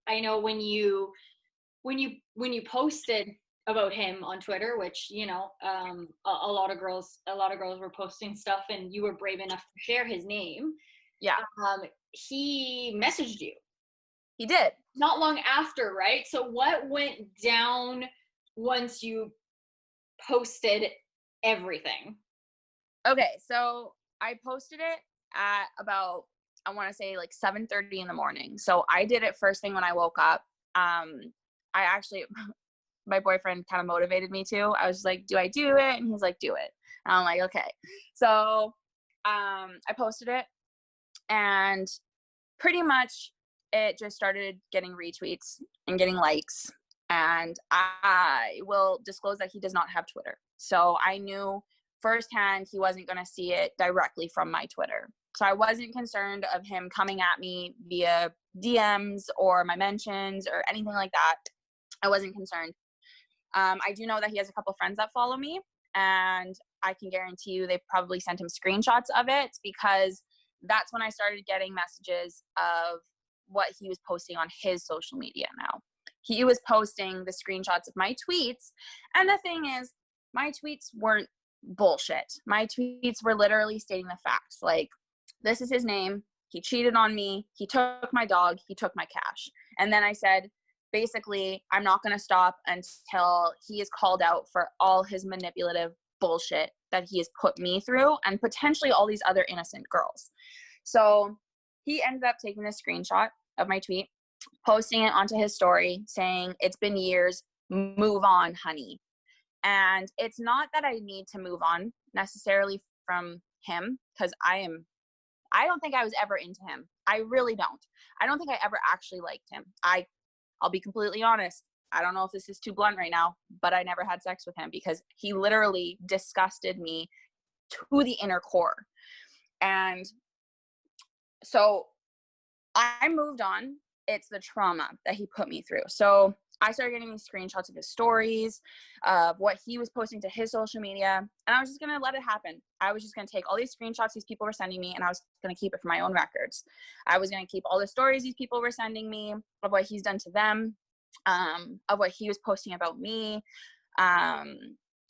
I know when you posted about him on Twitter, which, you know, a lot of girls were posting stuff, and you were brave enough to share his name. He messaged you. He did. Not long after, right? So what went down once you posted everything? Okay, so I posted it at about, I want to say like 7:30 in the morning. So I did it first thing when I woke up. I actually, my boyfriend kind of motivated me to. I was like, do I do it? And he's like, do it. And I'm like, okay. So I posted it, and pretty much it just started getting retweets and getting likes. And I will disclose that he does not have Twitter. So I knew firsthand he wasn't going to see it directly from my Twitter. So I wasn't concerned of him coming at me via DMs or my mentions or anything like that. I wasn't concerned. I do know that he has a couple friends that follow me, and I can guarantee you they probably sent him screenshots of it, because that's when I started getting messages of what he was posting on his social media now. He was posting the screenshots of my tweets, and the thing is, my tweets weren't bullshit. My tweets were literally stating the facts. Like, this is his name. He cheated on me. He took my dog. He took my cash. And then I said, basically, I'm not going to stop until he is called out for all his manipulative bullshit that he has put me through, and potentially all these other innocent girls. So he ended up taking a screenshot of my tweet, posting it onto his story saying, "It's been years, move on, honey." And it's not that I need to move on necessarily from him, because I don't think I was ever into him. I really don't. I don't think I ever actually liked him. I'll be completely honest. I don't know if this is too blunt right now, but I never had sex with him because he literally disgusted me to the inner core. And so I moved on. It's the trauma that he put me through. So I started getting these screenshots of his stories, of what he was posting to his social media, and I was just going to let it happen. I was just going to take all these screenshots these people were sending me, and I was going to keep it for my own records. I was going to keep all the stories these people were sending me of what he's done to them, of what he was posting about me,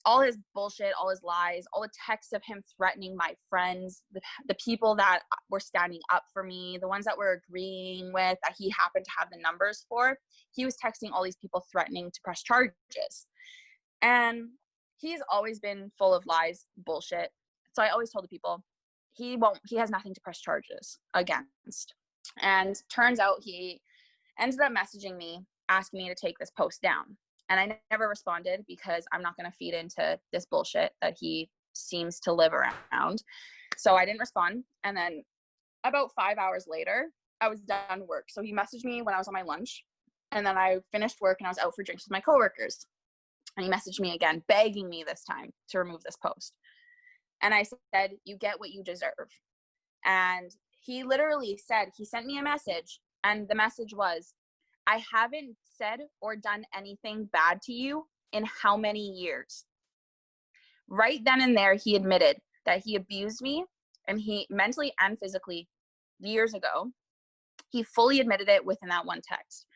all his bullshit, all his lies, all the texts of him threatening my friends, the people that were standing up for me, the ones that were agreeing with, that he happened to have the numbers for. He was texting all these people threatening to press charges. And he's always been full of lies, bullshit. So I always told the people, he has nothing to press charges against. And turns out he ended up messaging me, asking me to take this post down. And I never responded because I'm not going to feed into this bullshit that he seems to live around. So I didn't respond. And then about 5 hours later, I was done work. So he messaged me when I was on my lunch. And then I finished work and I was out for drinks with my coworkers. And he messaged me again, begging me this time to remove this post. And I said, "You get what you deserve." And he literally said, he sent me a message. And the message was, "I haven't said or done anything bad to you in how many years?" Right then and there, he admitted that he abused me, and he mentally and physically, years ago. He fully admitted it within that one text.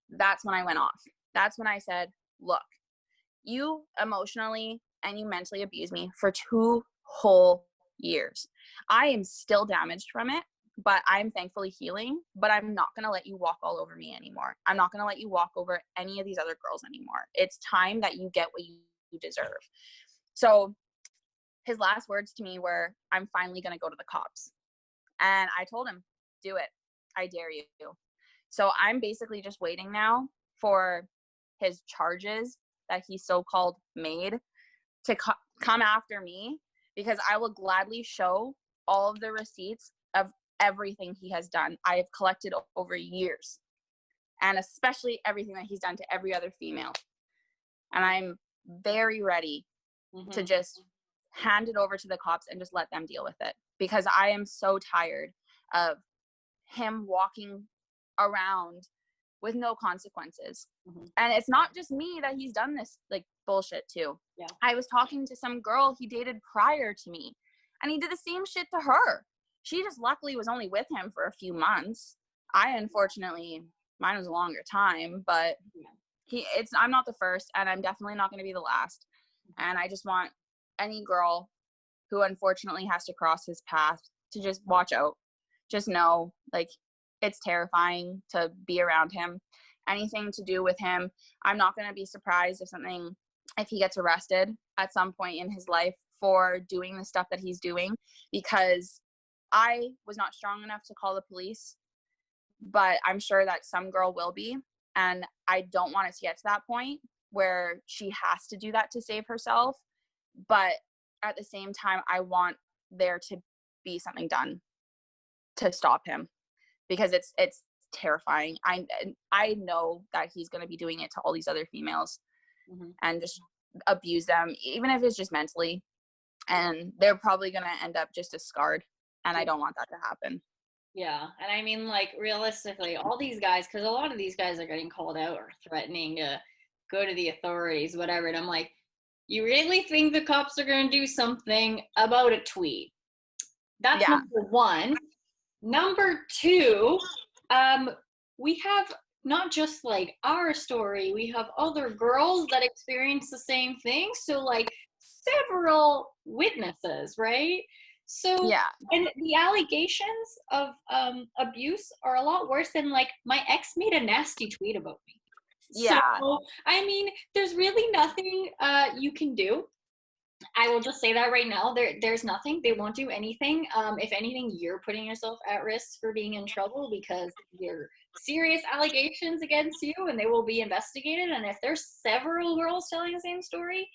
That's when I went off. That's when I said, "Look, you emotionally and you mentally abused me for 2 whole years. I am still damaged from it, but I'm thankfully healing, but I'm not going to let you walk all over me anymore. I'm not going to let you walk over any of these other girls anymore. It's time that you get what you deserve." So his last words to me were, "I'm finally going to go to the cops." And I told him, "Do it. I dare you." So I'm basically just waiting now for his charges that he so-called made to come after me, because I will gladly show all of the receipts of everything he has done. I have collected over years, and especially everything that he's done to every other female. And I'm very ready to just hand it over to the cops and just let them deal with it, because I am so tired of him walking around with no consequences. And it's not just me that he's done this like bullshit to. Yeah. I was talking to some girl he dated prior to me, and he did the same shit to her. She just luckily was only with him for a few months. I unfortunately, mine was a longer time, but I'm not the first, and I'm definitely not going to be the last. And I just want any girl who unfortunately has to cross his path to just watch out. Just know, like, it's terrifying to be around him. Anything to do with him, I'm not going to be surprised if he gets arrested at some point in his life for doing the stuff that he's doing, because I was not strong enough to call the police, but I'm sure that some girl will be. And I don't want it to get to that point where she has to do that to save herself. But at the same time, I want there to be something done to stop him, because it's terrifying. I know that he's going to be doing it to all these other females and just abuse them, even if it's just mentally, and they're probably going to end up just as scarred, and I don't want that to happen. Yeah, and I mean, like, realistically, all these guys, because a lot of these guys are getting called out or threatening to go to the authorities, whatever, and I'm like, you really think the cops are going to do something about a tweet? That's number one. Number two, we have not just like our story, we have other girls that experience the same thing. So like several witnesses, right? So Yeah. And the allegations of abuse are a lot worse than like my ex made a nasty tweet about me. Yeah. So I mean, there's really nothing you can do. I will just say that right now, there's nothing. They won't do anything. If anything, you're putting yourself at risk for being in trouble because there are serious allegations against you, and they will be investigated. And if there's several girls telling the same story,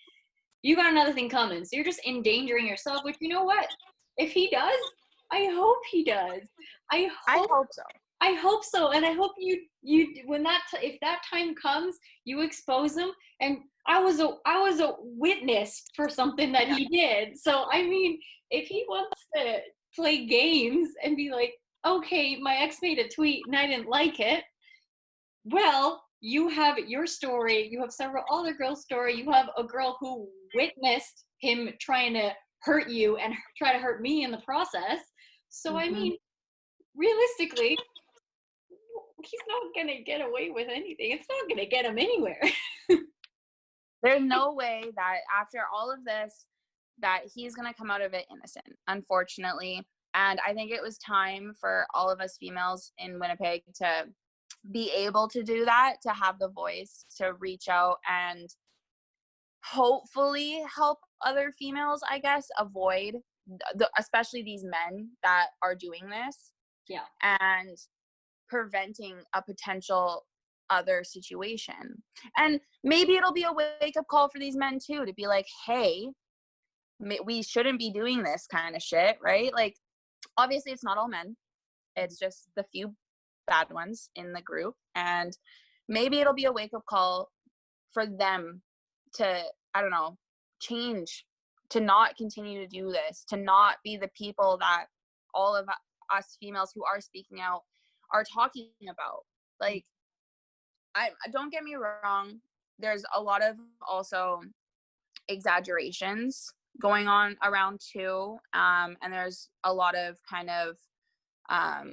you got another thing coming. So you're just endangering yourself. Which, you know what? If he does, I hope he does. I I hope hope so. I hope so, and I hope you when if that time comes, you expose him. And I was a witness for something that Yeah. he did. So I mean, if he wants to play games and be like, okay, my ex made a tweet and I didn't like it, well, you have your story. You have several other girls' story. You have a girl who witnessed him trying to hurt you and try to hurt me in the process. So I Hmm. mean, realistically, he's not gonna get away with anything. It's not gonna get him anywhere. There's no way that after all of this, that he's going to come out of it innocent, unfortunately. And I think it was time for all of us females in Winnipeg to be able to do that, to have the voice, to reach out and hopefully help other females, I guess, avoid especially these men that are doing this, Yeah. and preventing a potential other situation. And maybe it'll be a wake up call for these men too, to be like, hey, we shouldn't be doing this kind of shit, right? Like, obviously it's not all men, it's just the few bad ones in the group. And maybe it'll be a wake up call for them to, I don't know, change, to not continue to do this, to not be the people that all of us females who are speaking out are talking about. Like, I don't get me wrong, there's a lot of also exaggerations going on around too, and there's a lot of kind of I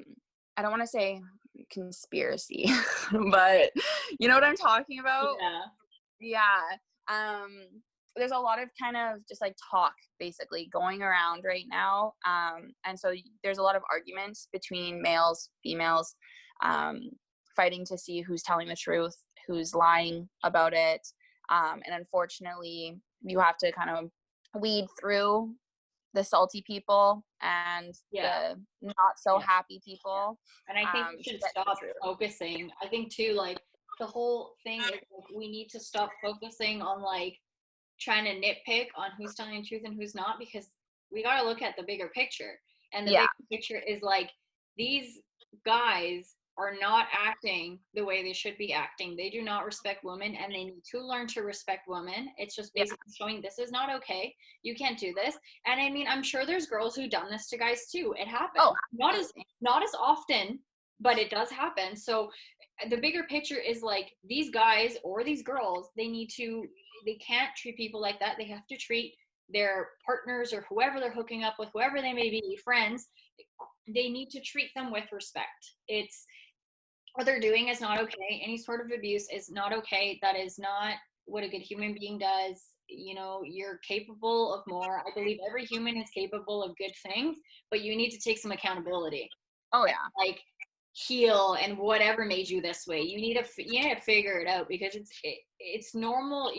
don't want to say conspiracy but you know what I'm talking about. Yeah. Yeah. There's a lot of kind of just like talk basically going around right now, and so there's a lot of arguments between males, females, fighting to see who's telling the truth, who's lying about it, and unfortunately you have to kind of weed through the salty people and Yeah. the not so Yeah. happy people, And I think we to should get to the stop truth. focusing. I think too, like the whole thing is like we need to stop focusing on like trying to nitpick on who's telling the truth and who's not, because we gotta look at the bigger picture. And the Yeah. bigger picture is like these guys are not acting the way they should be acting. They do not respect women, and they need to learn to respect women. It's just Yeah. basically showing this is not okay. You can't do this. And I mean, I'm sure there's girls who done this to guys too. It happens. Oh, Not as absolutely. not as often, but it does happen. So the bigger picture is like these guys or these girls, they can't treat people like that. They have to treat their partners or whoever they're hooking up with, whoever they may be, friends, they need to treat them with respect. It's what they're doing is not okay. Any sort of abuse is not okay. That is not what a good human being does. You know, you're capable of more. I believe every human is capable of good things, but you need to take some accountability. Oh yeah. Like heal and whatever made you this way. You need to figure it out, because it's normal.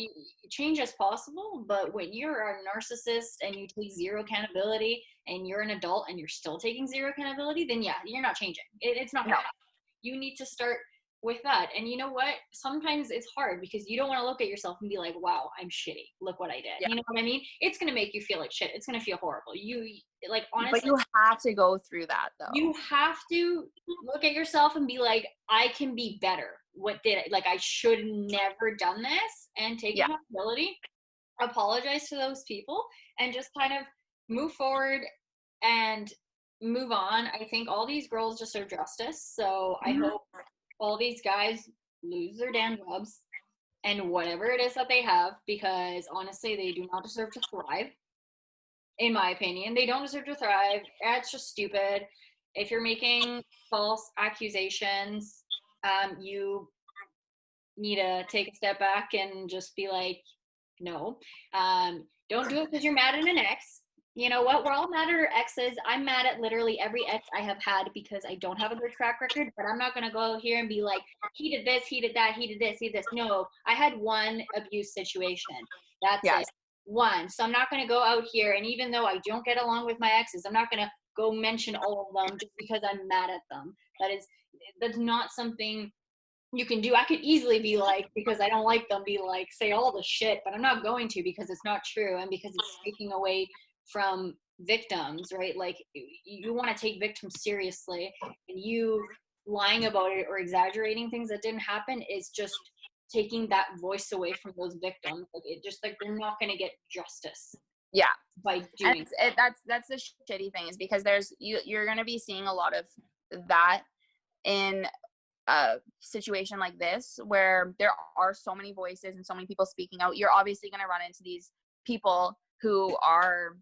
Change is possible, but when you're a narcissist and you take zero accountability, and you're an adult and you're still taking zero accountability, then yeah, you're not changing. It's not No. gonna happen. You need to start with that. And you know what? Sometimes it's hard because you don't want to look at yourself and be like, wow, I'm shitty. Look what I did. Yeah. You know what I mean? It's going to make you feel like shit. It's going to feel horrible. You, like, honestly, But you have to go through that though. you have to look at yourself and be like, I can be better. What did I, like, I should never done this, and take Yeah. accountability, apologize to those people, and just kind of move forward and move on. I think all these girls deserve justice. So I Mhm. hope all these guys lose their damn jobs and whatever it is that they have, because honestly, they do not deserve to thrive. In my opinion, they don't deserve to thrive. That's just stupid. If you're making false accusations, you need to take a step back and just be like, no, don't do it because you're mad at an ex. You know what? We're all mad at our exes. I'm mad at literally every ex I have had because I don't have a good track record, but I'm not going to go here and be like, he did this, he did that, he did this, he did this. No, I had one abuse situation. That's Yes. it. one. So I'm not going to go out here, and even though I don't get along with my exes, I'm not going to go mention all of them just because I'm mad at them. That's not something you can do. I could easily be like, because I don't like them, be like, say all the shit, but I'm not going to, because it's not true, and because it's taking away from victims, right? Like, you want to take victims seriously, and you lying about it or exaggerating things that didn't happen is just taking that voice away from those victims. Like, it just, like, they're not going to get justice Yeah. by And doing that's the shitty thing, is because you're going to be seeing a lot of that in a situation like this, where there are so many voices and so many people speaking out. You're obviously going to run into these people who are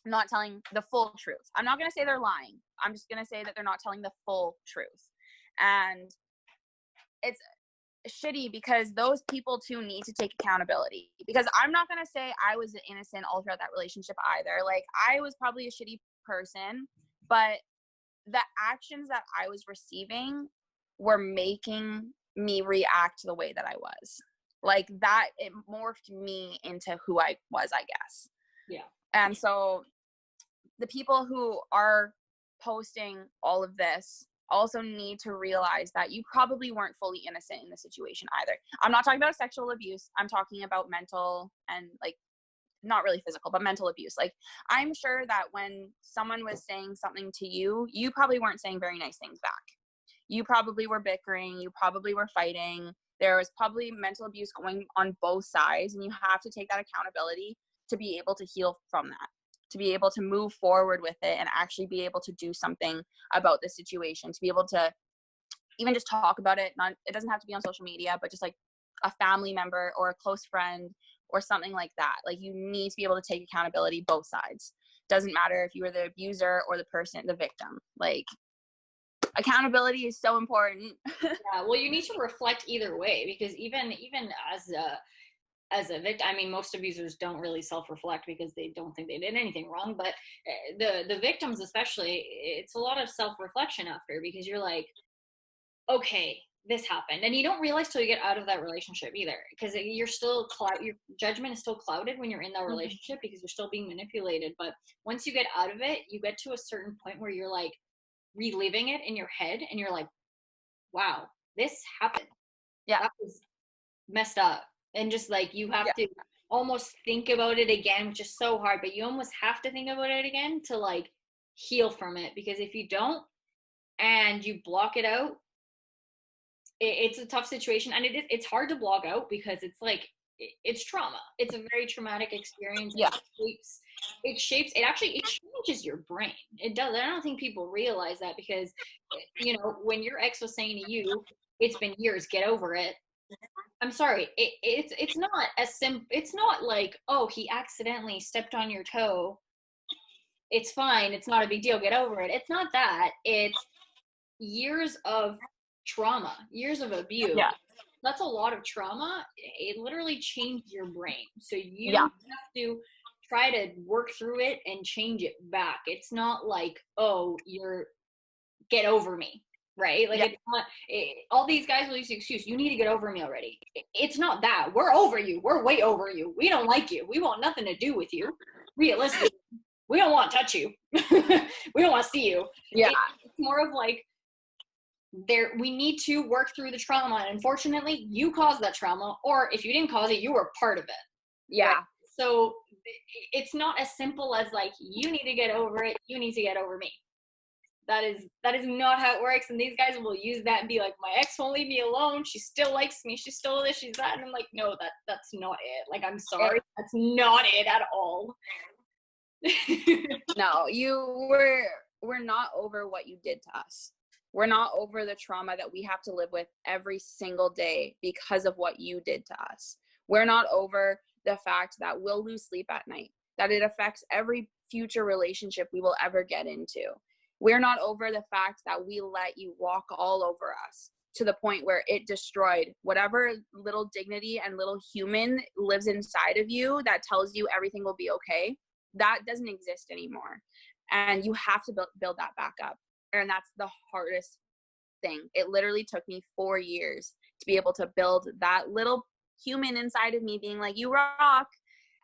not telling the full truth. I'm not going to say they're lying. I'm just going to say that they're not telling the full truth. And it's shitty, because those people too need to take accountability, because I'm not going to say I was innocent all throughout that relationship either. Like, I was probably a shitty person, but the actions that I was receiving were making me react the way that I was. Like, that, it morphed me into who I was, I guess. Yeah. And so the people who are posting all of this also need to realize that you probably weren't fully innocent in the situation either. I'm not talking about sexual abuse. I'm talking about mental and, like, not really physical, but mental abuse. Like, I'm sure that when someone was saying something to you, you probably weren't saying very nice things back. You probably were bickering. You probably were fighting. There was probably mental abuse going on both sides, and you have to take that accountability to be able to heal from that, to be able to move forward with it and actually be able to do something about the situation, to be able to even just talk about it. It doesn't have to be on social media, but just like a family member or a close friend or something like that. Like, you need to be able to take accountability both sides. Doesn't matter if you were the abuser or the victim. Like, accountability is so important. Yeah, well, you need to reflect either way, because even as a victim, I mean, most abusers don't really self-reflect because they don't think they did anything wrong, but the victims especially, it's a lot of self-reflection after, because you're like, okay, this happened, and you don't realize till you get out of that relationship either, because you're still your judgment is still clouded when you're in that relationship, because you're still being manipulated. But once you get out of it, you get to a certain point where you're like reliving it in your head, and you're like, wow, this happened. Yeah. That was messed up. And just like, you have to almost think about it again, which is so hard, but you almost have to think about it again to, like, heal from it. Because if you don't, and you block it out, it's a tough situation. And it's hard to block out, because it's like, it's trauma. It's a very traumatic experience. Yeah. It changes your brain. It does. I don't think people realize that, because, you know, when your ex was saying to you, it's been years, get over it. I'm sorry. It's not as it's not like, oh, he accidentally stepped on your toe. It's fine. It's not a big deal. Get over it. It's not that. It's years of trauma, years of abuse. Yeah. That's a lot of trauma. It literally changed your brain. So you Yeah. have to try to work through it and change it back. It's not like, oh, get over me, right? Like, it's not, all these guys will use the excuse, you need to get over me already. It's not that. We're over you. We're way over you. We don't like you. We want nothing to do with you. Realistically, we don't want to touch you. We don't want to see you. Yeah. It's more of like, we need to work through the trauma, and unfortunately you caused that trauma, or if you didn't cause it, you were part of it. Yeah. Right? So it's not as simple as like, you need to get over it, you need to get over me. That is not how it works. And these guys will use that and be like, my ex won't leave me alone, she still likes me, she's still this, she's that. And I'm like, no, that's not it. Like, I'm sorry, that's not it at all. No, we're not over what you did to us. We're not over the trauma that we have to live with every single day because of what you did to us. We're not over the fact that we'll lose sleep at night, that it affects every future relationship we will ever get into. We're not over the fact that we let you walk all over us to the point where it destroyed whatever little dignity and little human lives inside of you that tells you everything will be okay. That doesn't exist anymore. And you have to build that back up. And that's the hardest thing. It literally took me 4 years to be able to build that little human inside of me being like, you rock.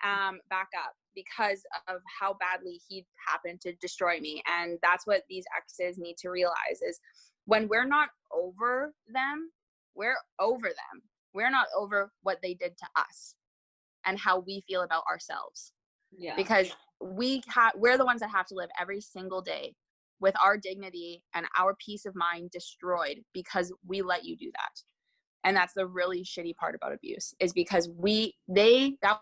back up because of how badly he happened to destroy me. And that's what these exes need to realize is when we're not over them, we're over them. We're not over what they did to us and how we feel about ourselves. Yeah. Because we're the ones that have to live every single day with our dignity and our peace of mind destroyed because we let you do that. And that's the really shitty part about abuse, is because that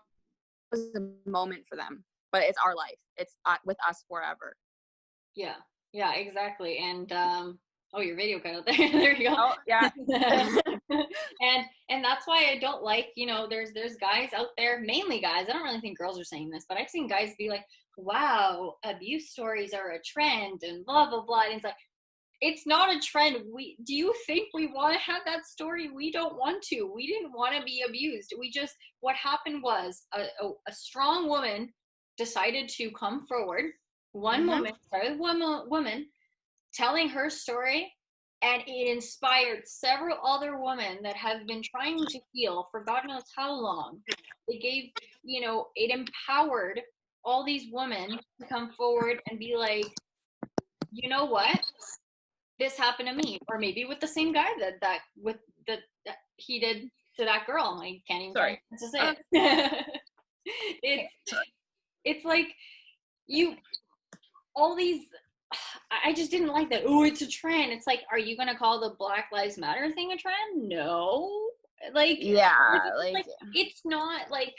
was a moment for them, but it's our life. It's with us forever. Yeah, exactly. And oh, your video cut out there. There you go. Oh yeah. and that's why I don't like, there's guys out there, mainly guys. I don't really think girls are saying this, but I've seen guys be like, wow, abuse stories are a trend and blah blah blah. And it's like, it's not a trend. Do you think we want to have that story? We don't want to. We didn't want to be abused. What happened was a strong woman decided to come forward. One woman telling her story, and it inspired several other women that have been trying to heal for God knows how long. It gave, it empowered all these women to come forward and be like, you know what? This happened to me. Or maybe with the same guy that he did to that girl. I can't even try to say it. It's like all these, I just didn't like that. Oh, it's a trend. It's like, are you going to call the Black Lives Matter thing a trend? No. Like, yeah, it's not like,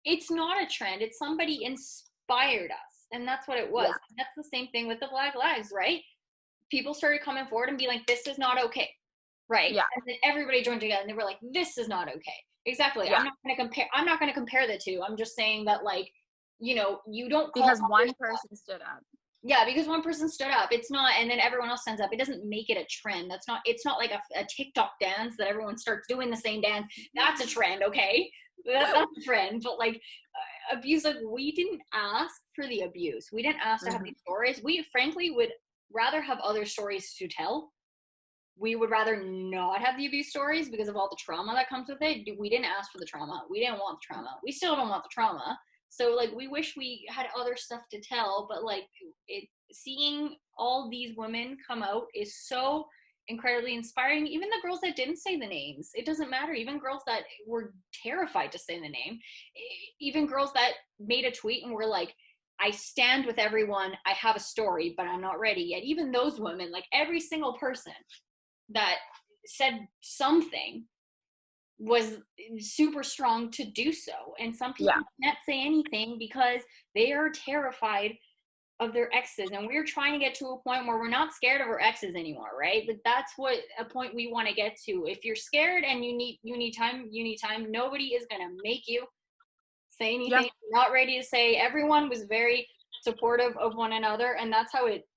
it's not a trend. It's somebody inspired us. And that's what it was. Yeah. That's the same thing with the Black Lives, right? People started coming forward and be like, this is not okay. Right. Yeah. And then everybody joined together and they were like, this is not okay. Exactly. Yeah. I'm not going to compare the two. I'm just saying that, like, you don't because one person stood up. Yeah, because one person stood up. It's not, and then everyone else stands up. It doesn't make it a trend. It's not like a TikTok dance that everyone starts doing the same dance. That's a trend, okay? That's a trend. But like abuse, like, we didn't ask for the abuse. We didn't ask to have these stories. We frankly would rather have other stories to tell. We would rather not have the abuse stories because of all the trauma that comes with it. We didn't ask for the trauma. We didn't want the trauma. We still don't want the trauma. So, like, we wish we had other stuff to tell, but, like, seeing all these women come out is so incredibly inspiring. Even the girls that didn't say the names, it doesn't matter. Even girls that were terrified to say the name, even girls that made a tweet and were like, I stand with everyone, I have a story, but I'm not ready yet. Even those women, like, every single person that said something was super strong to do so. And some people can't say anything because they are terrified of their exes. And we're trying to get to a point where we're not scared of our exes anymore, right? But that's what a point we want to get to. If you're scared and you need time, nobody is going to make you say anything. You're not ready to say. Everyone was very supportive of one another, and that's how it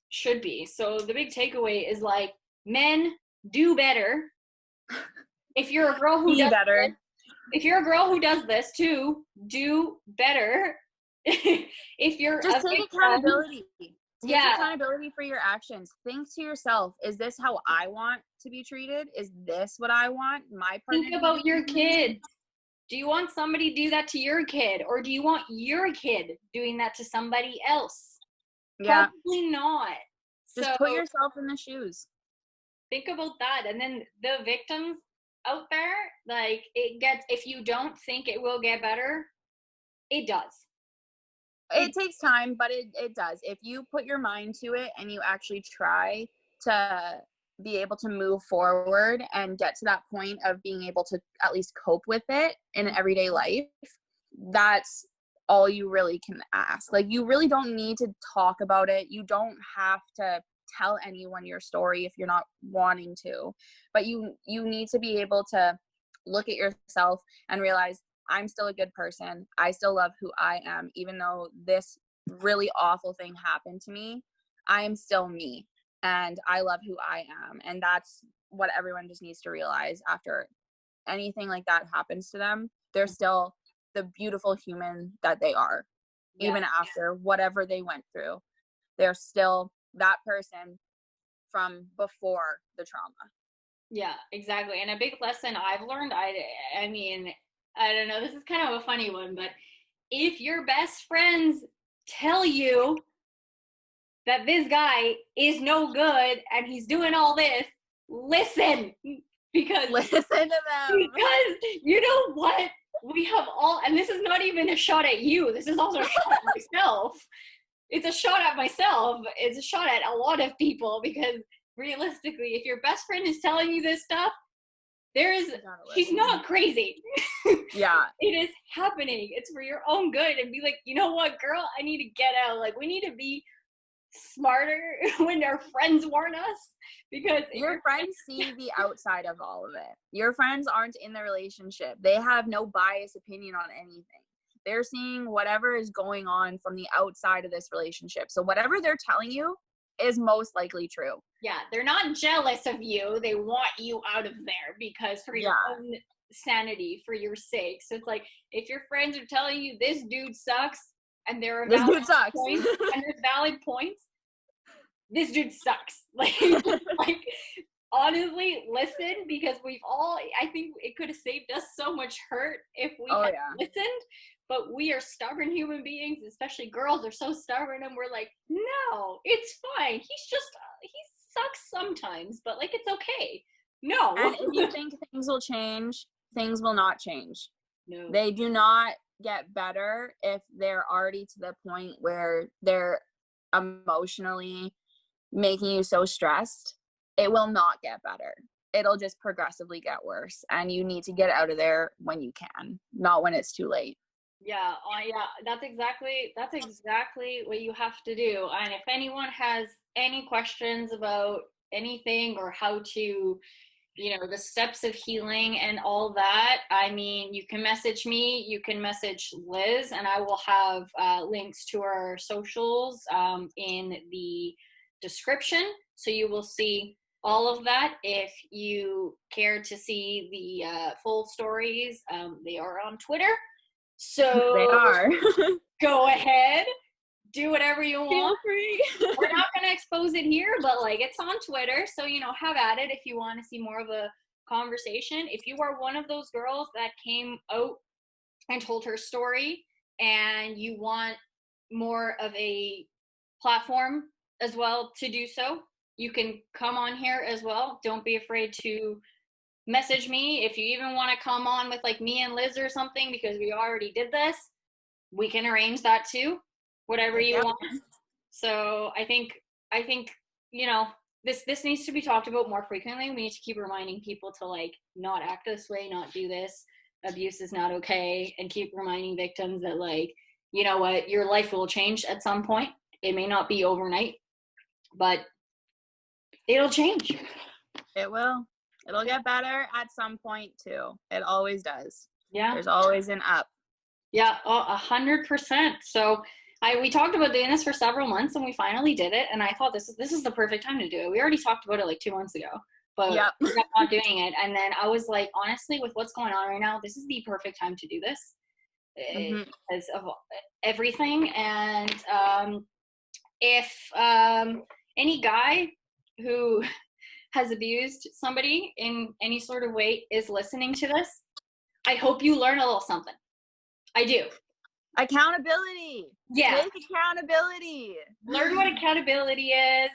should be. So the big takeaway is, like, men, do better. If you're a girl who does better, if you're a girl who does this too, do better. If you're just take accountability. Take accountability for your actions. Think to yourself, is this how I want to be treated? Is this what I want my partner? Think about your kids. Do you want somebody to do that to your kid, or do you want your kid doing that to somebody else? Yeah. Probably not. Just put yourself in the shoes. Think about that. And then the victims out there, like, if you don't think it will get better, it does. It takes time, but it does. If you put your mind to it and you actually try to be able to move forward and get to that point of being able to at least cope with it in everyday life, that's all you really can ask. Like, you really don't need to talk about it. You don't have to tell anyone your story if you're not wanting to, but you need to be able to look at yourself and realize, I'm still a good person. I still love who I am. Even though this really awful thing happened to me, I am still me and I love who I am. And that's what everyone just needs to realize. After anything like that happens to them, they're still the beautiful human that they are. Even after whatever they went through, they're still that person from before the trauma. Yeah, exactly. And a big lesson I've learned, I mean, I don't know, this is kind of a funny one, but if your best friends tell you that this guy is no good and he's doing all this, listen, because Listen to them. because you know what? We have all, and this is not even a shot at you. This is also a shot at myself. It's a shot at myself. It's a shot at a lot of people because realistically, if your best friend is telling you this stuff, she's not crazy. Yeah. It is happening. It's for your own good. And be like, you know what, girl, I need to get out. Like, we need to be smarter when our friends warn us, because your friends see the outside of all of it. Your friends aren't in the relationship. They have no biased opinion on anything. They're seeing whatever is going on from the outside of this relationship. So whatever they're telling you is most likely true. Yeah, they're not jealous of you. They want you out of there because for your own sanity, for your sake. So it's like, if your friends are telling you this dude sucks and there are valid points, and there's valid points, this dude sucks. Like honestly, listen, because I think it could have saved us so much hurt if we had listened. But we are stubborn human beings, especially girls are so stubborn, and we're like, no, it's fine. He sucks sometimes, but like, it's okay. No. And if you think things will change, things will not change. No. They do not get better if they're already to the point where they're emotionally making you so stressed. It will not get better. It'll just progressively get worse, and you need to get out of there when you can, not when it's too late. Yeah, that's exactly what you have to do. And if anyone has any questions about anything or how to, the steps of healing and all that, I mean, you can message me, you can message Liz, and I will have links to our socials in the description. So you will see all of that. If you care to see the full stories, they are on Twitter. So they are. Go ahead, do whatever you want. Feel free. We're not going to expose it here, but like, it's on Twitter, so have at it if you want to see more of a conversation. If you are one of those girls that came out and told her story and you want more of a platform as well to do so, you can come on here as well. Don't be afraid to message me. If you even want to come on with like me and Liz or something, because we already did this, we can arrange that too, whatever you want. So I think this needs to be talked about more frequently. We need to keep reminding people to like not act this way, not do this. Abuse is not okay, and keep reminding victims that like, you know what, your life will change at some point. It may not be overnight, but it'll change. It will. It'll get better at some point too. It always does. Yeah. There's always an up. Yeah, 100%. So we talked about doing this for several months, and we finally did it. And I thought this is the perfect time to do it. We already talked about it like 2 months ago, but we kept not doing it. And then I was like, honestly, with what's going on right now, this is the perfect time to do this because of everything. And if any guy who has abused somebody in any sort of way is listening to this, I hope you learn a little something. I do. Accountability. Yeah. Take accountability. Learn what accountability is.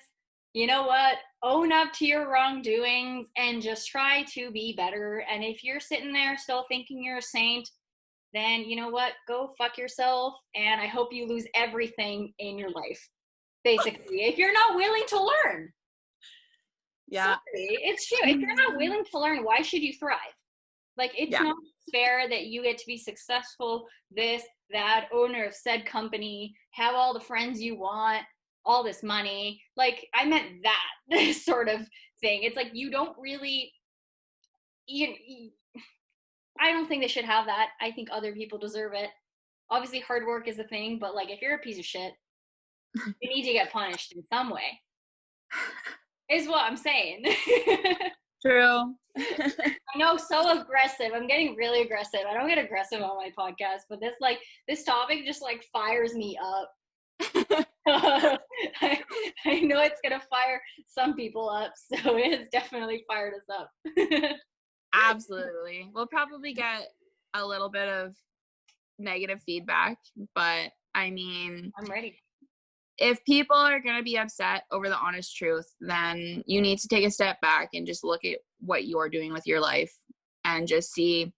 You know what? Own up to your wrongdoings and just try to be better. And if you're sitting there still thinking you're a saint, then you know what? Go fuck yourself. And I hope you lose everything in your life, basically, if you're not willing to learn. Yeah. Sorry, it's true. If you're not willing to learn, why should you thrive? Like, it's not fair that you get to be successful, this, that, owner of said company, have all the friends you want, all this money. Like, I meant that sort of thing. It's like, you don't really, I don't think they should have that. I think other people deserve it. Obviously, hard work is a thing, but like, if you're a piece of shit, you need to get punished in some way. Is what I'm saying. True. I know, so aggressive. I'm getting really aggressive. I don't get aggressive on my podcast, but this topic just like fires me up. I know it's gonna fire some people up, so it has definitely fired us up. Absolutely. We'll probably get a little bit of negative feedback, but I mean, I'm ready. if people are going to be upset over the honest truth, then you need to take a step back and just look at what you're doing with your life and just see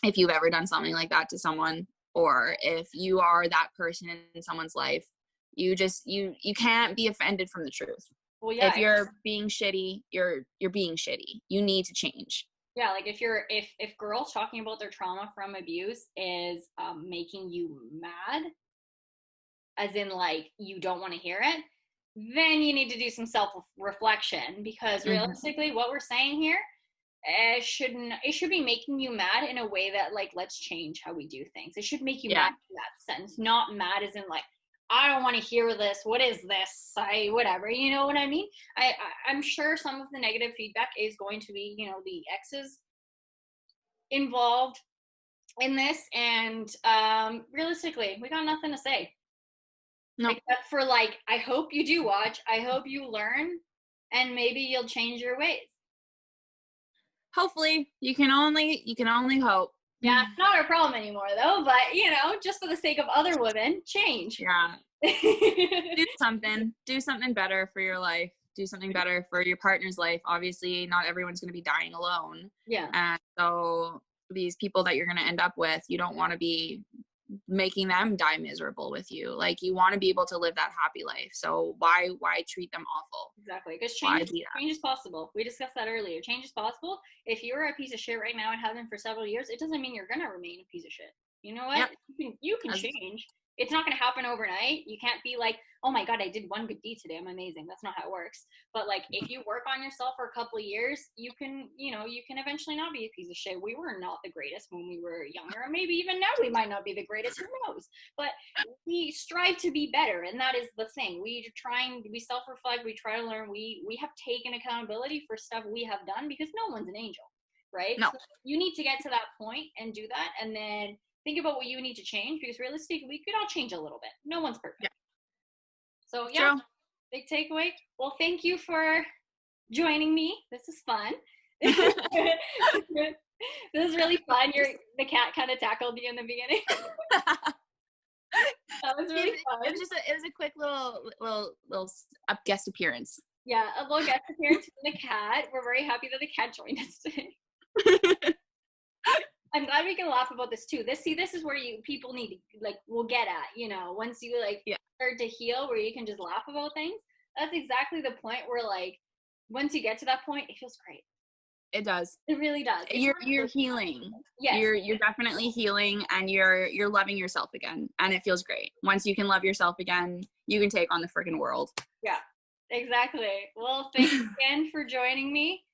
if you've ever done something like that to someone, or if you are that person in someone's life. You can't be offended from the truth. Well, yeah. If you're being shitty, you're being shitty. You need to change. Yeah, like if girls talking about their trauma from abuse is making you mad, as in like you don't want to hear it, then you need to do some self-reflection, because realistically what we're saying here, it should be making you mad in a way that like, let's change how we do things. It should make you mad in that sense, not mad as in like, I don't want to hear this, what is this, whatever, you know what I mean? I'm sure some of the negative feedback is going to be, you know, the exes involved in this, and realistically we got nothing to say. No. Except for like, I hope you do watch, I hope you learn, and maybe you'll change your ways. Hopefully. You can only hope. Yeah, not our problem anymore though, but you know, just for the sake of other women, change. Yeah. Do something better for your life. Do something better for your partner's life. Obviously, not everyone's going to be dying alone. Yeah. And so these people that you're going to end up with, you don't want to be making them die miserable with you. Like, you want to be able to live that happy life. So why treat them awful? Exactly. Because change is possible. We discussed that earlier. Change is possible. If you're a piece of shit right now and have been for several years, it doesn't mean you're going to remain a piece of shit. You know what? Yep. You can change. It's not going to happen overnight. You can't be like, oh my God, I did one good deed today, I'm amazing. That's not how it works. But like, if you work on yourself for a couple of years, you can eventually not be a piece of shit. We were not the greatest when we were younger, and maybe even now we might not be the greatest, who knows? But we strive to be better, and that is the thing. We self-reflect, we try to learn, we have taken accountability for stuff we have done, because no one's an angel, right? No. So you need to get to that point and do that, and then think about what you need to change, because realistically, we could all change a little bit. No one's perfect. Yeah. So yeah, true. Big takeaway. Well, thank you for joining me. This is fun. This is really fun. The cat kind of tackled you in the beginning. That was really fun. It was a quick little guest appearance. Yeah, a little guest appearance from the cat. We're very happy that the cat joined us today. I'm glad we can laugh about this too. This is where people need to, like, we'll get at, you know, once you start to heal, where you can just laugh about things. That's exactly the point where, like, once you get to that point, it feels great. It does. It really does. You're healing. Yes. You're definitely healing, and you're loving yourself again, and it feels great. Once you can love yourself again, you can take on the freaking world. Yeah, exactly. Well, thanks again for joining me.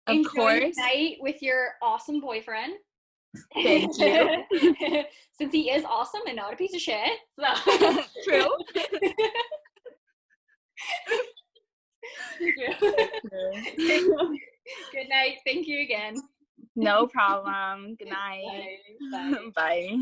Of course. Enjoy the night with your awesome boyfriend. Thank you. Since he is awesome and not a piece of shit. So. True. Good night. Thank you again. No problem. Good night. Bye. Bye.